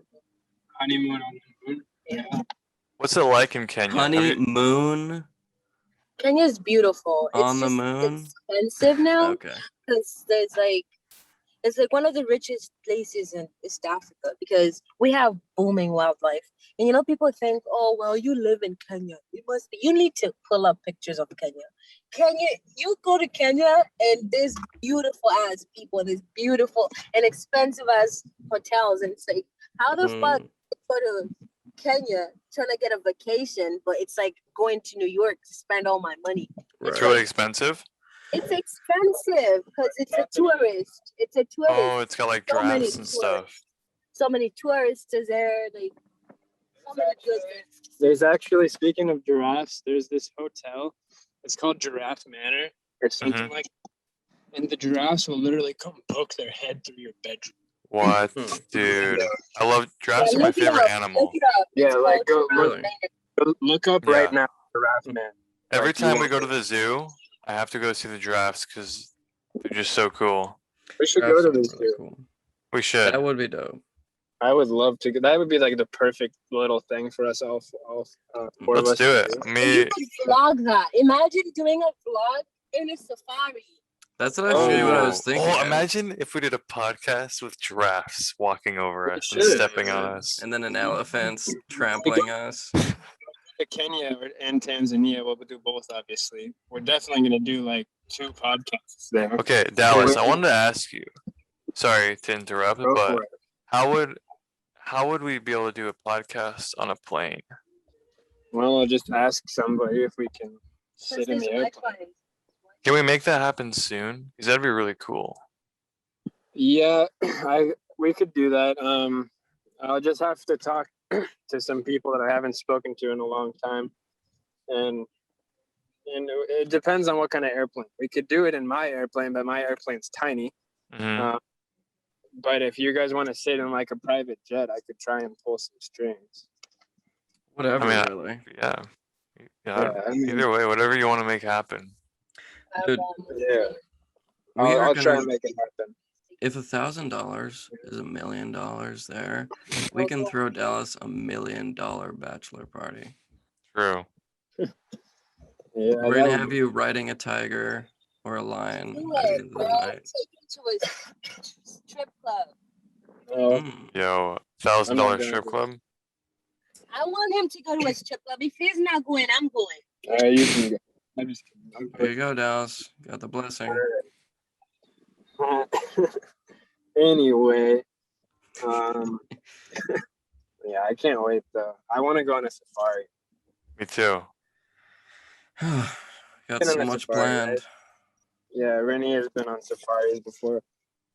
honeymoon on the moon. yeah. What's it like in Kenya? Have you- Honeymoon Kenya is beautiful. It's on the just moon. expensive now. Okay. Because it's like one of the richest places in East Africa because we have booming wildlife. And people think, oh well, you live in Kenya. You need to pull up pictures of Kenya. You go to Kenya and there's beautiful ass people and there's beautiful and expensive ass hotels. And it's like, how the fuck Mm. go to Kenya trying to get a vacation, but it's like going to New York to spend all my money. It's Right. really expensive. It's expensive because it's a tourist. It's a tourist. Oh, it's got like So many drafts and stuff. So many tourists is there. Like so many good. There's actually, speaking of giraffes, there's this hotel. It's called Giraffe Manor or something like that. And the giraffes will literally come poke their head through your bedroom. What, Hmm. dude? I love giraffes. Are my look it favorite up, animal. Look it up. Yeah, It's like, called go- Giraffe Really? Manor. Look up Yeah. right now, Giraffe Man. Every Like, you time we won't go to believe the zoo, I have to go see the giraffes because they're just so cool. We should That go to sounds this really zoo. cool. We should. That would be dope. I would love to. That would be like the perfect little thing for us all four of Let's us do to it. And Me, you could vlog that. Imagine doing a vlog in a safari. That's actually what I was oh, thinking. oh, of. imagine if we did a podcast with giraffes walking over us and should. stepping on us. And then an elephant's trampling us. To Kenya and Tanzania. We'll do both, obviously. We're definitely gonna do like 2 podcasts there. Okay, Dallas, I wanted to ask you. Sorry to interrupt, Go but for it. how would we be able to do a podcast on a plane? Well, I'll just ask somebody if we can Because sit in there's the airplane. Wi-Fi. Can we make that happen soon? Because that'd be really cool. Yeah, we could do that. I'll just have to talk to some people that I haven't spoken to in a long time, and it depends on what kind of airplane. We could do it in my airplane, but my airplane's tiny. Hmm. But if you guys want to sit in like a private jet, I could try and pull some strings. Whatever, I mean, really. yeah. Yeah, I mean, Either way, whatever you want to make happen. Dude, yeah, we are I'll try gonna. and make it happen. If $1,000 is $1 million there, we can throw Dallas $1 million bachelor party. True. Yeah, We're that gonna would have be. you riding a tiger or a lion Do at the it, end of bro. the night. Take him to a strip club. Oh, Mm. Yo, I'm not $1,000 going strip to. club. I want him to go to a strip club. If he's not going, I'm going. All right, you can go. I'm just kidding. I'm Here you go, Dallas. Got the blessing. Anyway, yeah, I can't wait though. I want to go on a safari. Me too. Got Been on so a much safari, planned. right? Yeah, Rennie has been on safaris before,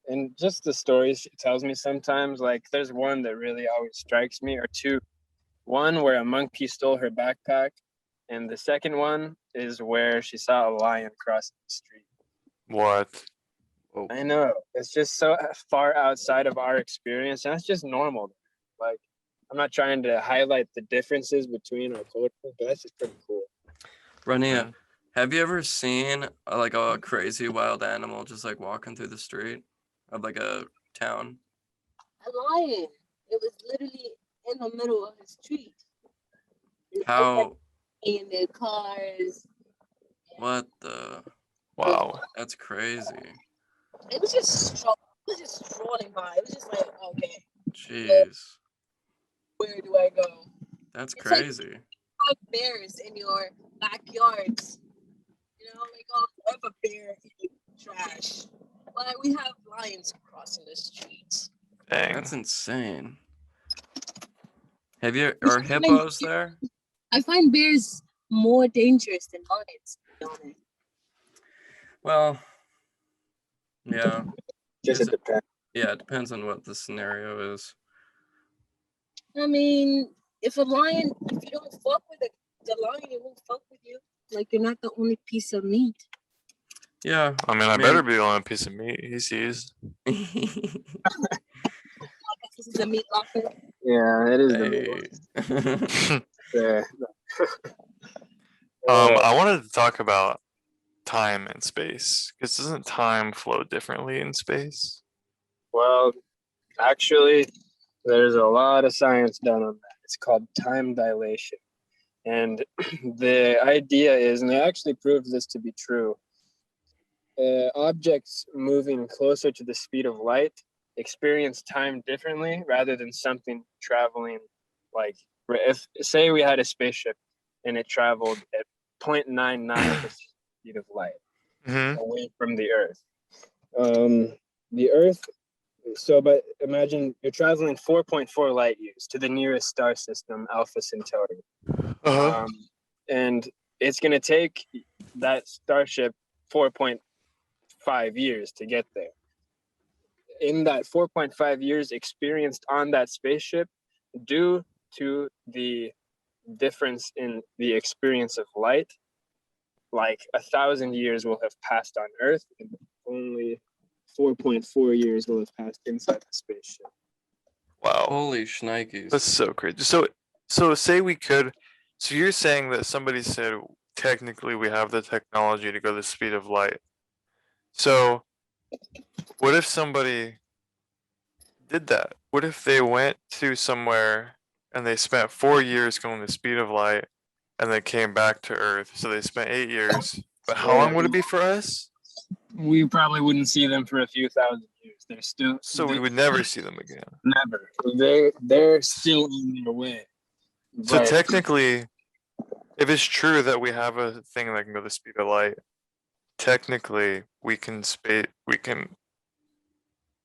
and just the stories she tells me sometimes. Like, there's one that really always strikes me, or two. One where a monkey stole her backpack, and the second one is where she saw a lion crossing the street. What? Oh, I know, it's just so far outside of our experience, and that's just normal. Like, I'm not trying to highlight the differences between our cultures, but that's just pretty cool. Rania, have you ever seen like a crazy wild animal just like walking through the street of like a town? A lion. It was literally in the middle of the street. And How? in the cars. What the? Wow. That's crazy. It was just strolling by. It was just like, okay, Jeez, where do I go? that's It's like crazy. 5 bears in your backyards. You know, like, oh, I have a bear eating trash. But we have lions crossing the streets. Dang. That's insane. Have you? Are hippos there? I find bears more dangerous than lions, to be honest. Well, yeah. Just Is it it- depends. Yeah, it depends on what the scenario is. I mean, if you don't fuck with the lion, it won't fuck with you. Like, you're not the only piece of meat. Yeah. I mean, I better be the only piece of meat he sees. This is a meat locker. Yeah, it is the meat. Hey. Yeah. I wanted to talk about time and space because doesn't time flow differently in space? Well, actually, there's a lot of science done on that. It's called time dilation. And the idea is, and they actually proved this to be true, objects moving closer to the speed of light experience time differently rather than something traveling like, if say we had a spaceship and it traveled at 0.99% speed of light Mm-hmm. away from the Earth. The Earth, but imagine you're traveling 4.4 light years to the nearest star system, Alpha Centauri. Uh-huh. And it's going to take that starship 4.5 years to get there. In that 4.5 years experienced on that spaceship, due to the difference in the experience of light, like 1,000 years will have passed on Earth, and only 4.4 years will have passed inside the spaceship. Wow. Holy shnikes. That's so crazy. So say we could. So you're saying that somebody said technically we have the technology to go the speed of light. So what if somebody did that? What if they went to somewhere and they spent 4 years going the speed of light and they came back to Earth? So they spent 8 years. But how long would it be for us? We probably wouldn't see them for a few thousand years. They're still So we would never see them again. never. They're still on their way. So But technically, if it's true that we have a thing that can go the speed of light, technically we can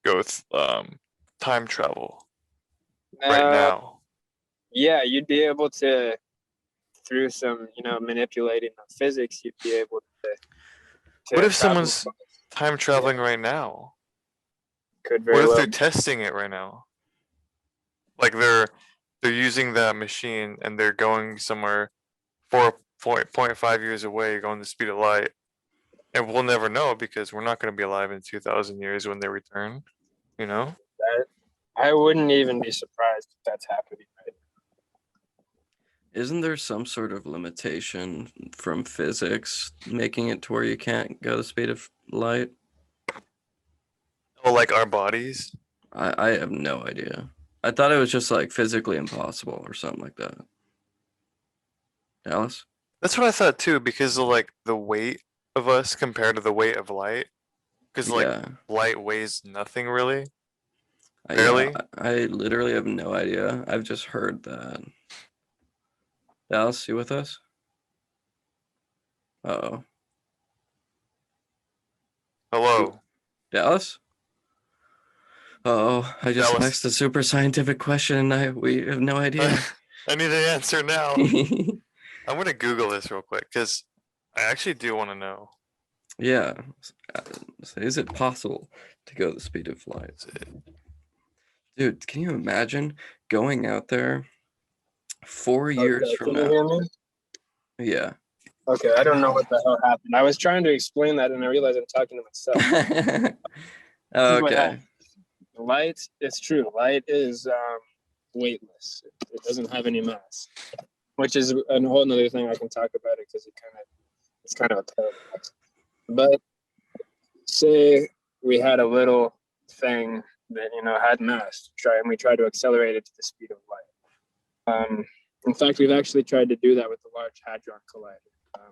go time travel right now. yeah, you'd be able to through some, manipulating of physics, you'd be able to What if travel. someone's time traveling right now? Could What very if well. they're testing it right now? Like they're using that machine and they're going somewhere 4.5 years away, going the speed of light, and we'll never know because we're not going to be alive in 2,000 years when they return. You know? I wouldn't even be surprised if that's happening right Isn't there some sort of limitation from physics making it to where you can't go the speed of light? Oh, like our bodies. I have no idea. I thought it was just like physically impossible or something like that. Dallas? That's what I thought too, because of like the weight of us compared to the weight of light. Because like Yeah. light weighs nothing really. Yeah, Barely? I literally have no idea. I've just heard that. Dallas, you with us? Uh-oh. Hello. Dallas? Uh-oh. I just Dallas. asked a super scientific question and we have no idea. I need an answer now. I'm gonna Google this real quick because I actually do want to know. Yeah. So is it possible to go the speed of light? Dude, can you imagine going out there 4 years Okay, from can you now? hear me? Yeah. Okay, I don't know what the hell happened. I was trying to explain that and I realized I'm talking to myself. What Okay. happened? Light, it's true. Light is weightless. It doesn't have any mass, which is a whole nother thing I can talk about it because it's kind of a paradox. But say we had a little thing that had mass, and we tried to accelerate it to the speed of light. In fact, we've actually tried to do that with the Large Hadron Collider,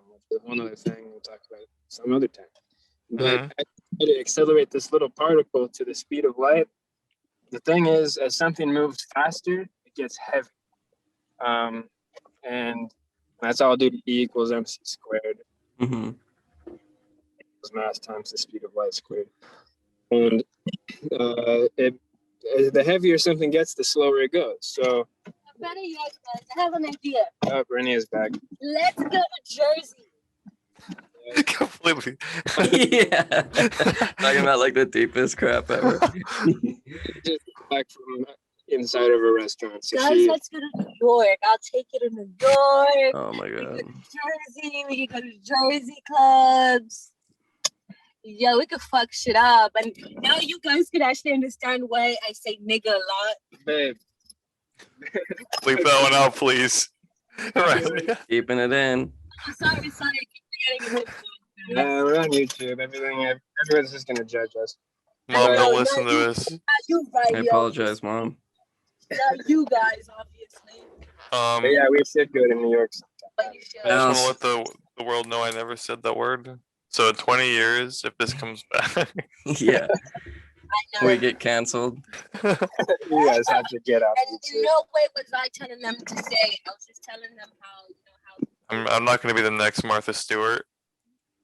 which is one other thing we'll talk about some other time. But to accelerate this little particle to the speed of light, the thing is, as something moves faster, it gets heavy. And that's all due to E equals mc squared. Mm-hmm. Equals mass times the speed of light squared. And the heavier something gets, the slower it goes. So, Better yet, guys, I have an idea. oh, Brittany is back. Let's go to Jersey. Completely. Yeah. Talking about like the deepest crap ever. Just back from inside of a restaurant. So Guys, let's go to New York. I'll take you to New York. Oh my We go god. to Jersey. We can go to Jersey clubs. Yo, we could fuck shit up. And now you guys can actually understand why I say nigga a lot. babe. Leave that one out, please. Right. Keeping it in. I'm sorry. I keep forgetting it. We're on YouTube. Everyone's just gonna judge us. Mom, Right. don't No, listen not to you. this. Not you, right? I apologize, Mom. Not you guys, obviously. But yeah, we should go to New York sometime. But you should. I just Else. want to let the world know I never said that word. So in 20 years, if this comes back, Yeah. I know. We get canceled. You guys have to get off And in YouTube. no way was I telling them to say it. I was just telling them how. I'm not going to be the next Martha Stewart.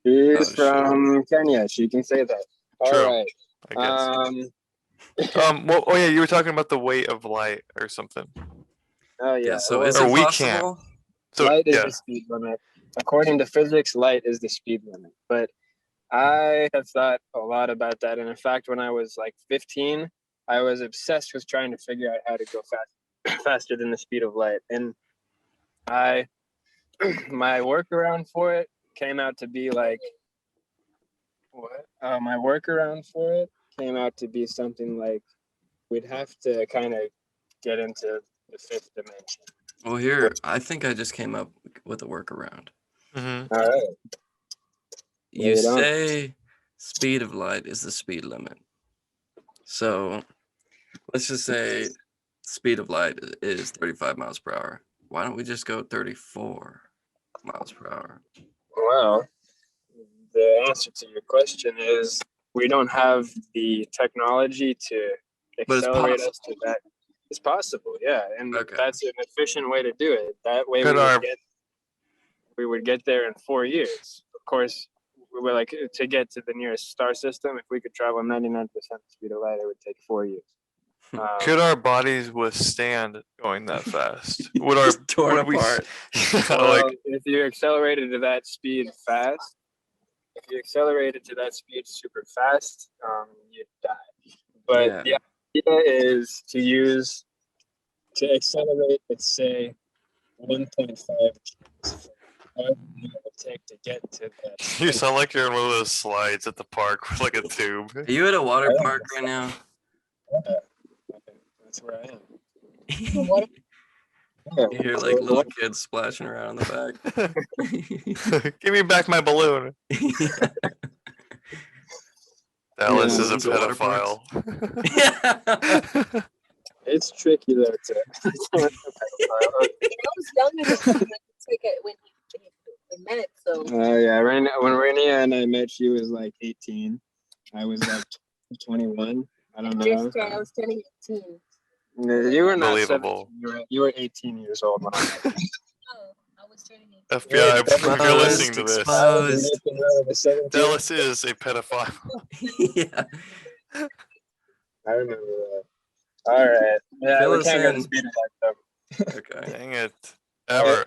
She's Oh, shit. from Kenya. She can say that. True. All right. I guess. Well, oh yeah, you were talking about the weight of light or something. Oh yeah. Yeah, so well, is Or it we possible? So light is yeah, the speed limit. According to physics, light is the speed limit. But I have thought a lot about that. And in fact, when I was like 15, I was obsessed with trying to figure out how to go faster than the speed of light. And my workaround for it came out to be like, what? My workaround for it came out to be something like we'd have to kind of get into the fifth dimension. Well, here, I think I just came up with a workaround. hmm All right. You Lay it on. say speed of light is the speed limit. So let's just say speed of light is 35 miles per hour. Why don't we just go 34 miles per hour? Well, the answer to your question is we don't have the technology to But it's accelerate us possible. to that. It's possible, yeah, and Okay. that's an efficient way to do it. That way we would get there in 4 years. Of course, we were like to get to the nearest star system. If we could travel 99% the speed of light, it would take 4 years. Could our bodies withstand going that fast? Would our Just torn would we? apart. Yeah, well, like if you accelerated to that speed fast, if you accelerated to that speed super fast, you'd die. But Yeah. the idea is to accelerate, let's say 1.5 Gs. However long it would take to get to that. you sound like you're in one of those slides at the park with like a tube. Are you at a water park right now? That's where I am. The water. Yeah, You hear like little kids splashing around in the back. Give me back my balloon. Dallas is a balloons at water parks. pedophile. it's tricky though. I was younger than when we met, so Oh yeah, when Rainier and I met, she was like 18. I was like 21. I don't know. I was turning 18. You were not Unbelievable. 17. You were 18 years old when I met you. Oh, I was turning 18. FBI, if you're Exposed, listening to this, exposed. Dallas is a pedophile. Yeah. I remember that. All right. Yeah, Fill we us can't go in. to speed like that. Okay. Dang it. Ever.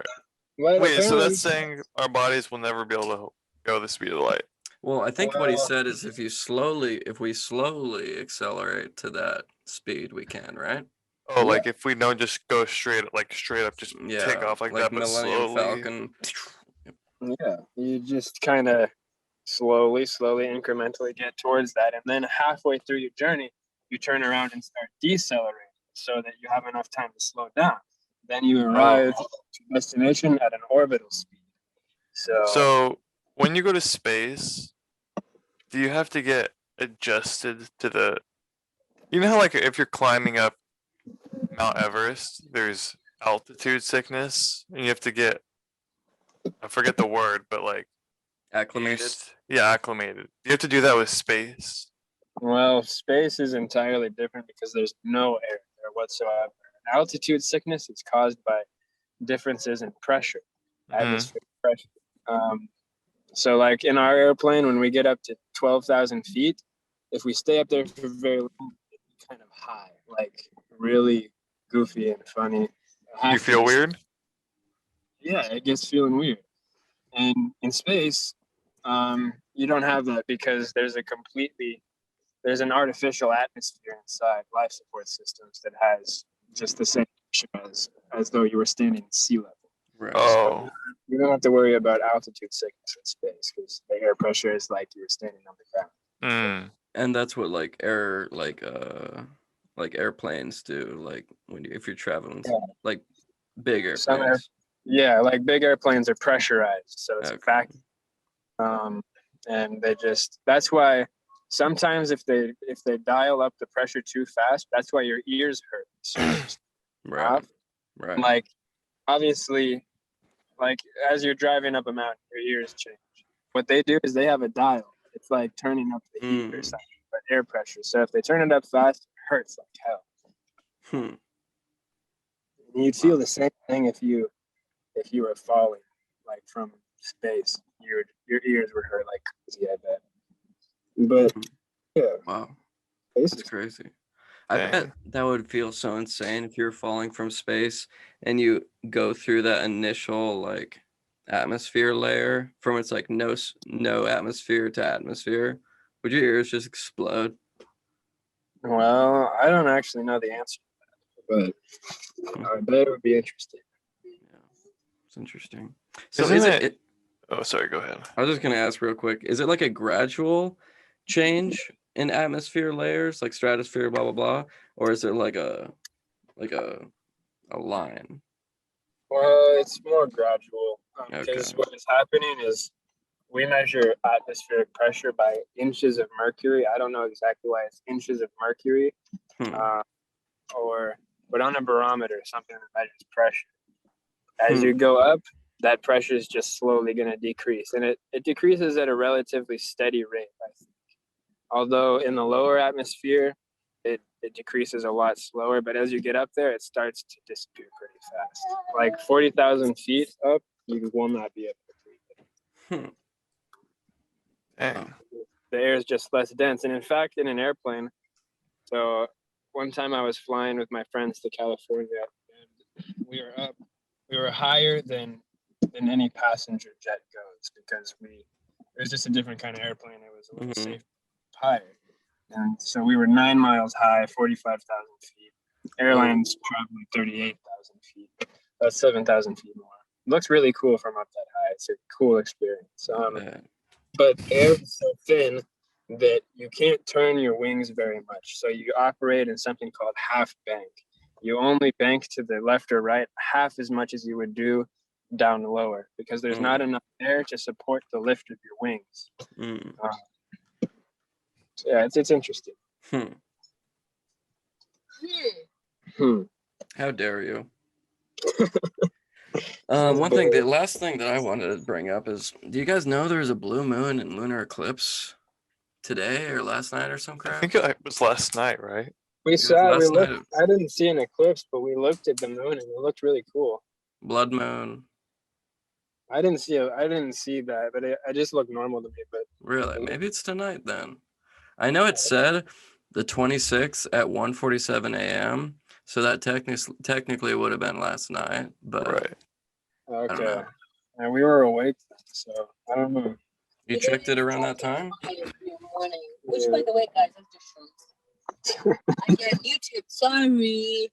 Well, Wait, so apparently- that's saying our bodies will never be able to go the speed of light. Well, I think what he Well- said is if we slowly accelerate to that speed, we can, right? Oh, like if we don't just go straight up, just Yeah. take off like that, but Millennium slowly. Falcon. Yeah, you just kind of slowly, incrementally get towards that. And then halfway through your journey, you turn around and start decelerating so that you have enough time to slow down. Then you arrive to destination at an orbital speed. So when you go to space, do you have to get adjusted to the? You know how like if you're climbing up Mount Everest, there's altitude sickness, and you have to get. I forget the word, but like Acclimated. Yeah, acclimated. You have to do that with space. Well, space is entirely different because there's no air there whatsoever. Altitude sickness is caused by differences in pressure, atmospheric pressure. So, like in our airplane, when we get up to 12,000 feet, if we stay up there for very long, it's kind of high, like really goofy and funny. You feel weird? Yeah, it gets feeling weird. And in space, you don't have that because there's an artificial atmosphere inside life support systems that has just the same pressure as though you were standing at sea level. Right. Oh, You don't have to worry about altitude sickness in space because the air pressure is like you were standing on the ground. And that's what like airplanes do. Like if you're traveling, like big Some airplanes. Yeah, like big airplanes are pressurized, so it's a Okay. vacuum. And that's why sometimes if they dial up the pressure too fast, that's why your ears hurt. So Right. Right. like obviously, like as you're driving up a mountain, your ears change. What they do is they have a dial. It's like turning up the heat or something, but air pressure. So if they turn it up fast, it hurts like hell. You'd feel the same thing if you were falling like from space. Your ears would hurt like crazy, I bet. But yeah, Wow. space That's is crazy. I Dang. bet that would feel so insane if you're falling from space and you go through that initial like atmosphere layer from its like no atmosphere to atmosphere. Would your ears just explode? Well, I don't actually know the answer to that, but I bet it would be interesting. Yeah, it's interesting. So Isn't is it? Oh, sorry. Go ahead. I was just gonna ask real quick. Is it like a gradual change in atmosphere layers, like stratosphere, blah blah blah, or is it like a line? Well, it's more gradual because Okay. what is happening is we measure atmospheric pressure by inches of mercury. I don't know exactly why it's inches of mercury, but on a barometer, something that measures pressure. As you go up, that pressure is just slowly going to decrease, and it decreases at a relatively steady rate, I think. Although in the lower atmosphere, it decreases a lot slower, but as you get up there, it starts to disappear pretty fast. Like 40,000 feet up, you will not be able to breathe. Dang. The air is just less dense, and in fact, in an airplane, so one time I was flying with my friends to California, and we were up. We were higher than any passenger jet goes because it was just a different kind of airplane. It was a little safe higher, and so we were 9 miles high, 45,000 feet. Airlines traveling 38,000 feet. That's 7,000 feet more. It looks really cool from up that high. It's a cool experience. But air is so thin that you can't turn your wings very much. So you operate in something called half bank. You only bank to the left or right half as much as you would do down lower because there's not enough air to support the lift of your wings. So yeah, it's interesting. How dare you? The last thing that I wanted to bring up is, do you guys know there's a blue moon and lunar eclipse today or last night or some I crap? think it was last night, right? We looked. I didn't see an eclipse, but we looked at the moon and it looked really cool. Blood moon. I didn't see that, but it just looked normal to me. But Really? Maybe it's tonight then. I know it said the 26th at 1:47 a.m. So that technically would have been last night, but Right. okay. And we were awake, so I don't know. You checked it around that time? Which, by the way, guys, that's just shrooms. I get YouTube. Sorry.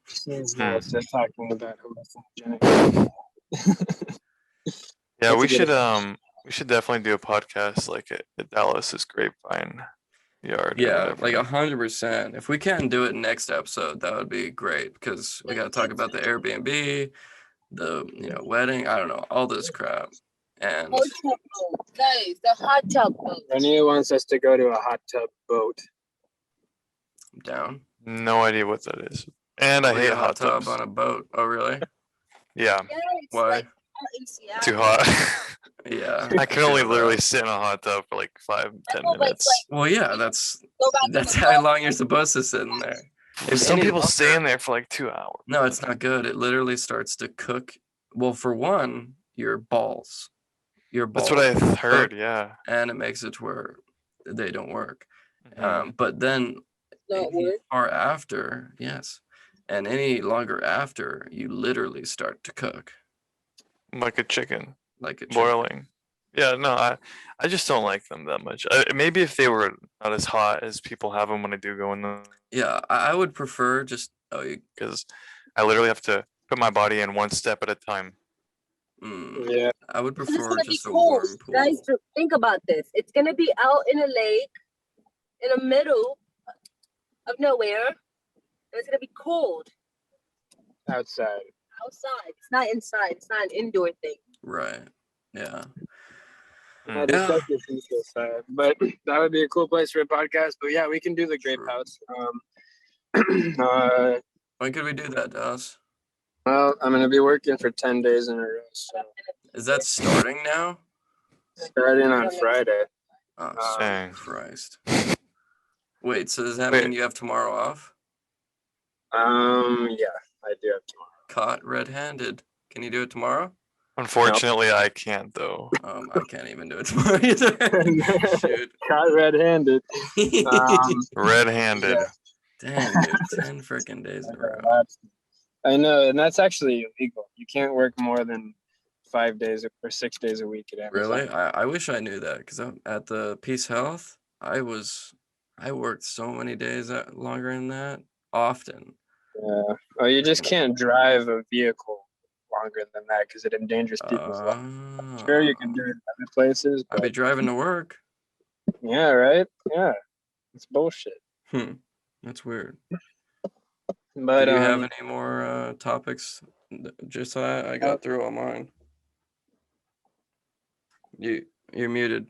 Just talking about hallucinogenic. Yeah, we should definitely do a podcast like at Dallas's Grapevine Yard. Yeah, like 100%. If we can do it next episode, that would be great because we got to talk about the Airbnb, the wedding. I don't know, all this crap. And hot tub boat, guys, the hot tub boat. Rania wants us to go to a hot tub boat. I'm down. No idea what that is. And I hate a hot tub tubs. on a boat. Oh, really? Yeah. Why? Like in Seattle. Too hot. Yeah. I can only literally sit in a hot tub for like 5-10 minutes. Well, yeah, that's how long you're supposed to sit in there. If some people stay in there for like 2 hours. No, it's not good. It literally starts to cook. Well, for one, your balls. That's what I heard, cook, yeah. And it makes it to where they don't work. Mm-hmm. But then far after, yes, and any longer after, you literally start to cook. Like a chicken. Like a chicken. Boiling. Yeah, no, I just don't like them that much. Maybe if they were not as hot as people have them when I do go in them. Yeah, I would prefer just because I literally have to put my body in one step at a time. Yeah, I would prefer just a cold. warm pool. Guys, think about this. It's gonna be out in a lake, in the middle of nowhere, and it's gonna be cold. Outside. It's not inside. It's not an indoor thing. Right. Yeah. But that would be a cool place for a podcast. But yeah, we can do the Grape House. When could we do that, Dallas? Well, I'm gonna be working for 10 days in a row. So. Is that starting now? Starting on Friday. Oh, dang. Christ. Wait, so does that mean you have tomorrow off? Yeah, I do have tomorrow. Caught red-handed. Can you do it tomorrow? Unfortunately, I can't though. I can't even do it tomorrow either. Shoot. Caught red-handed. Red-handed. Yeah. Dang, dude, 10 freaking days in a row. I know, and that's actually illegal. You can't work more than 5 days or 6 days a week at Amazon. Really? I wish I knew that because at the Peace Health, I worked so many days longer than that, often. Yeah. Oh, you just can't drive a vehicle longer than that because it endangers people's lives. Sure, you can do it in other places. I'd be driving to work. Yeah, right? Yeah. It's bullshit. That's weird. But do you have any more topics? Just so I got through all mine. You're muted.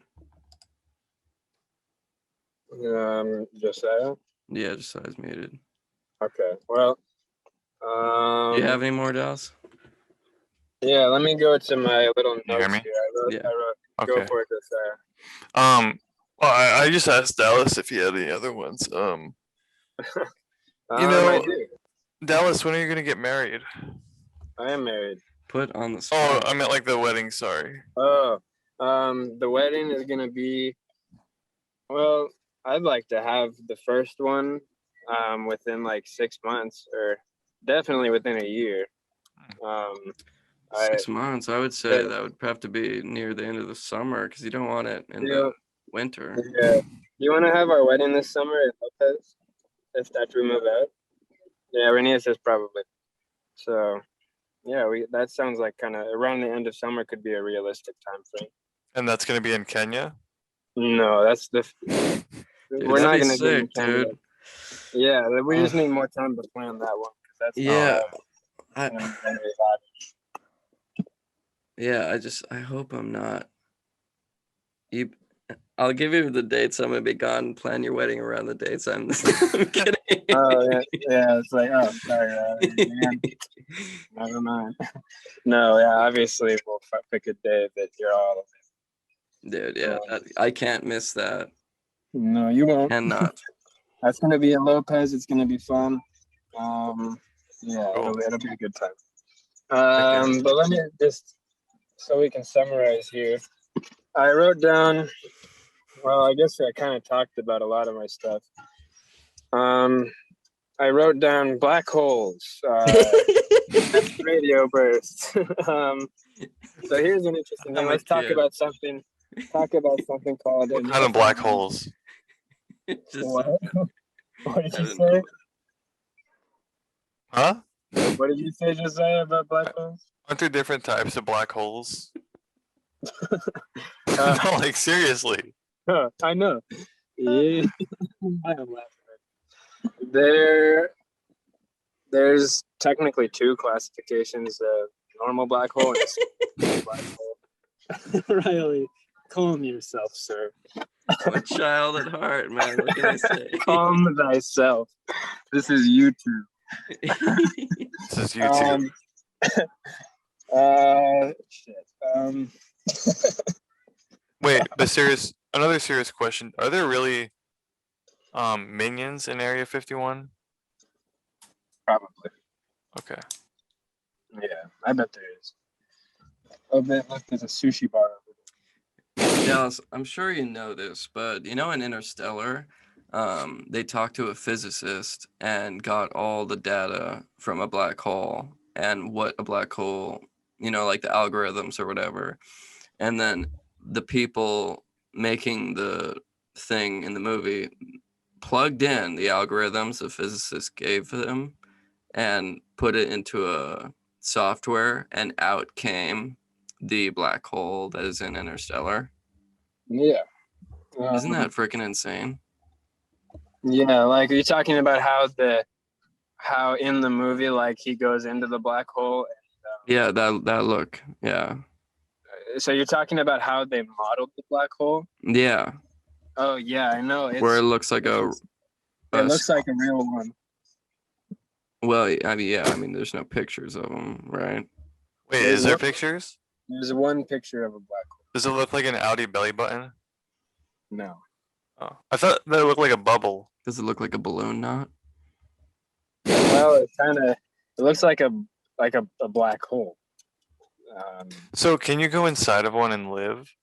Josiah? Yeah, Josiah's muted. Okay. Well, do you have any more, Dallas? Yeah, let me go to my little notes. You hear me? Here. I wrote. Okay. Go for it, Josiah. Well, I just asked Dallas if he had any other ones. I do. Dallas, when are you gonna get married? I am married. Put on the spot. Oh, I meant like the wedding. Sorry. Oh, the wedding is gonna be. Well, I'd like to have the first one within like 6 months, or definitely within a year. Um, I 6 months, I would say that would have to be near the end of the summer because you don't want it in the winter. yeah. You want to have our wedding this summer in Lopez? If after we move out? Yeah, Renee says probably. So, yeah, that sounds like kind of around the end of summer could be a realistic time frame. And that's gonna be in Kenya? No, that's the. Dude, We're that'd not be gonna get in sick, Canada. dude. Yeah, we just need more time to plan that one because that's Yeah, gonna be very hot. yeah. I hope I'm not. You, I'll give you the dates I'm gonna be gone. Plan your wedding around the dates I'm. I'm kidding. Oh yeah. It's like, oh, sorry, man. Never mind. No, yeah. Obviously, we'll pick a day that you're all. Dude, yeah, I can't miss that. No, you won't. Cannot. That's gonna be in Lopez. It's gonna be fun. Yeah, Cool. it'll be a good time. But let me just, so we can summarize here. I wrote down. Well, I guess I kind of talked about a lot of my stuff. I wrote down black holes, radio bursts. So here's an interesting thing. Let's talk about something. Talk about something called. What kind of black holes? What? What did I you don't say? know. Huh? What did you say, Josiah, about black holes? Aren't there different types of black holes? No, like seriously. I know. Yeah. There's technically two classifications of normal black hole and black hole. Riley, calm yourself, sir. I'm a child at heart, man. What can I say? Calm thyself. This is YouTube. This is YouTube. Shit. Wait, but another serious question. Are there really minions in Area 51? Probably. Okay. Yeah, I bet there is. Oh, man, look, there's a sushi bar over there. Dallas, I'm sure you know this, but you know in Interstellar, they talked to a physicist and got all the data from a black hole and what a black hole, like the algorithms or whatever. And then the people making the thing in the movie plugged in the algorithms the physicist gave them and put it into a software, and out came the black hole that is in Interstellar. Yeah. Isn't that freaking insane? Yeah, like are you talking about how in the movie like he goes into the black hole? And, yeah, that look. Yeah. So you're talking about how they modeled the black hole? Yeah. Oh yeah, I know. Where it looks like it looks like a real one. Well, I mean, there's no pictures of them, right? Wait, is there pictures? There's one picture of a black hole. Does it look like an Audi belly button? No. Oh, I thought that it looked like a bubble. Does it look like a balloon knot? Well, it looks like a black hole. So can you go inside of one and live?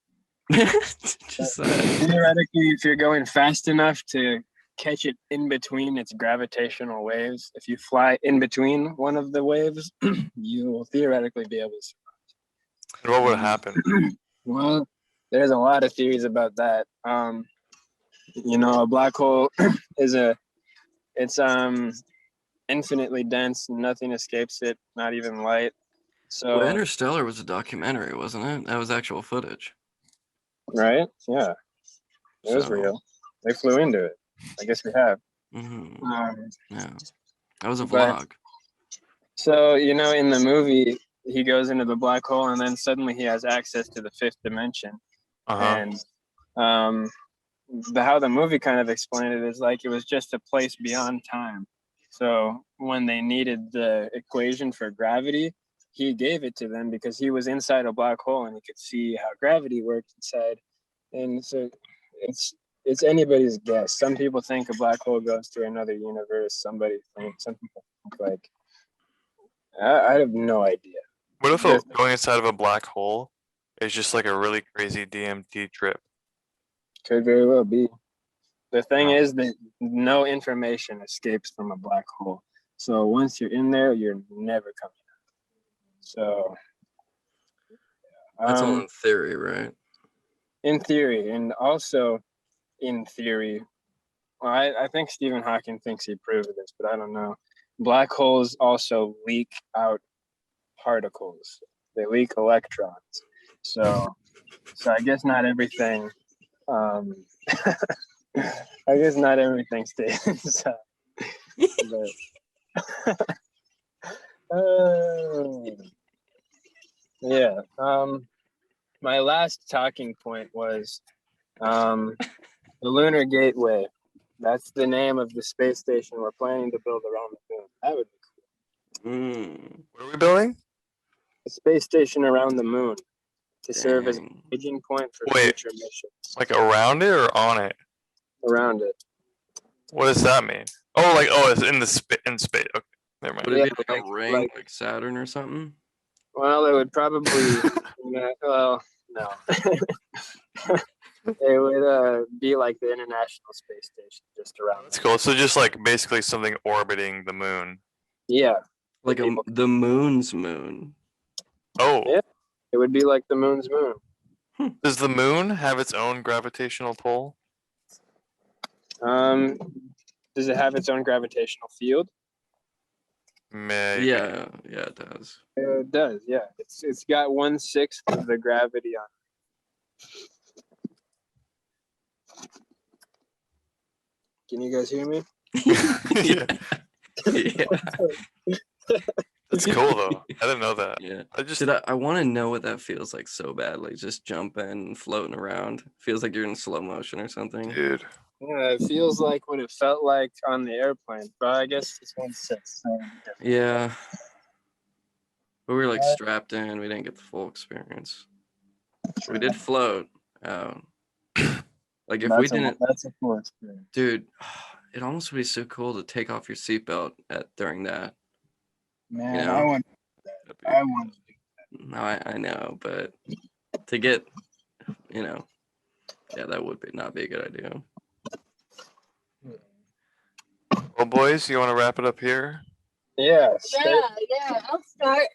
Just theoretically, if you're going fast enough to catch it in between its gravitational waves, if you fly in between one of the waves, you will theoretically be able to survive. And what would happen? Well, there's a lot of theories about that. A black hole it's infinitely dense, nothing escapes it, not even light. So well, Interstellar was a documentary, wasn't it? That was actual footage. Right? Yeah. It was real. They flew into it. I guess we have. Mm-hmm. Yeah. That was a but- vlog. So, in the movie, he goes into the black hole and then suddenly he has access to the fifth dimension. And how the movie kind of explained it is like it was just a place beyond time. So when they needed the equation for gravity, he gave it to them because he was inside a black hole and he could see how gravity worked inside. And so it's anybody's guess. Some people think a black hole goes to another universe. Some people think like I have no idea. What if going inside of a black hole is just like a really crazy DMT trip? Could very well be. The thing is that no information escapes from a black hole. So once you're in there, you're never coming out. So That's all in theory, right? in theory, and also in theory, well, I think Stephen Hawking thinks he proved this, but I don't know. Black holes also leak out particles. They leak electrons. So I guess not everything. I guess not everything stays inside. Yeah. My last talking point was the Lunar Gateway. That's the name of the space station we're planning to build around the moon. That would be cool. What are we building? A space station around the moon to serve as a Dang. staging point for Wait. future missions Like around it or on it? around it. What does that mean? Oh, like it's in in space. Okay, never mind. Would it be Yeah, like a ring, like Saturn or something? Well, it would probably. Well, no. It would be like the International Space Station, just around. That's cool. So just like basically something orbiting the moon. Yeah. Like the moon's moon. Oh. Yeah. It would be like the moon's moon. Does the moon have its own gravitational pull? Does it have its own gravitational field? Maybe. Yeah, it does. It does. Yeah. It's got 1/6 of the gravity on it. Can you guys hear me? Yeah. Yeah. That's cool though. I didn't know that. Yeah. I just Dude, I want to know what that feels like so badly. Just jumping and floating around. Feels like you're in slow motion or something. dude. Yeah, it feels like what it felt like on the airplane, but I guess it's 1/6. So Yeah. But we were like strapped in. We didn't get the full experience. We did float out. Like if we didn't, that's a cool experience. dude, it almost would be so cool to take off your seatbelt during that. Man, You know? I want that. I want to do No, I know, but to get, yeah, that would not be a good idea. Well, boys, you want to wrap it up here? Yeah. Yeah, I'll start.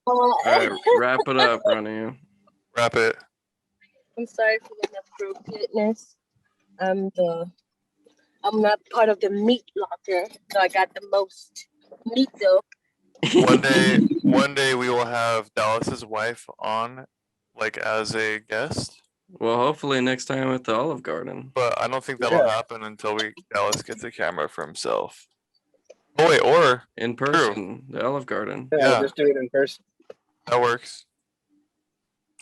All right, wrap it up, Ronnie. Wrap it. I'm sorry for the inappropriateness. I'm not part of the meat locker, so I got the most meat though. One day we will have Dallas's wife on, like as a guest. Well, hopefully next time at the Olive Garden. But I don't think that'll happen until Dallas gets a camera for himself. Oh wait, or In person, the Olive Garden. Yeah, just do it in person. That works.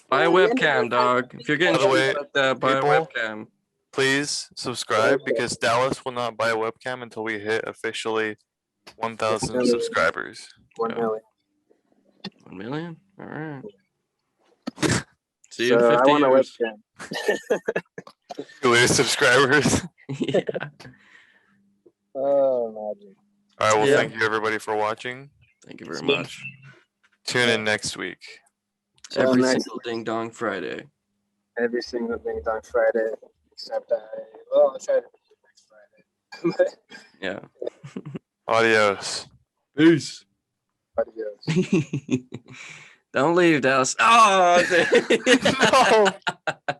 Buy a webcam, dog. If you're getting By the way, like that, buy a people, webcam. Please subscribe because Dallas will not buy a webcam until we hit officially 1,000 subscribers. 1 million. 1 million? All right. See you in So 50 I want years. a webcam. Latest subscribers. Yeah. Oh, magic. All right. Well, Yeah. thank you everybody for watching. Thank you very much. Tune in next week. So Every next- single Ding Dong Friday. Every single thing on Friday, except I'll try to do it next Friday. Yeah. Adios. Peace. Adios. Don't leave, Dallas. Oh, No.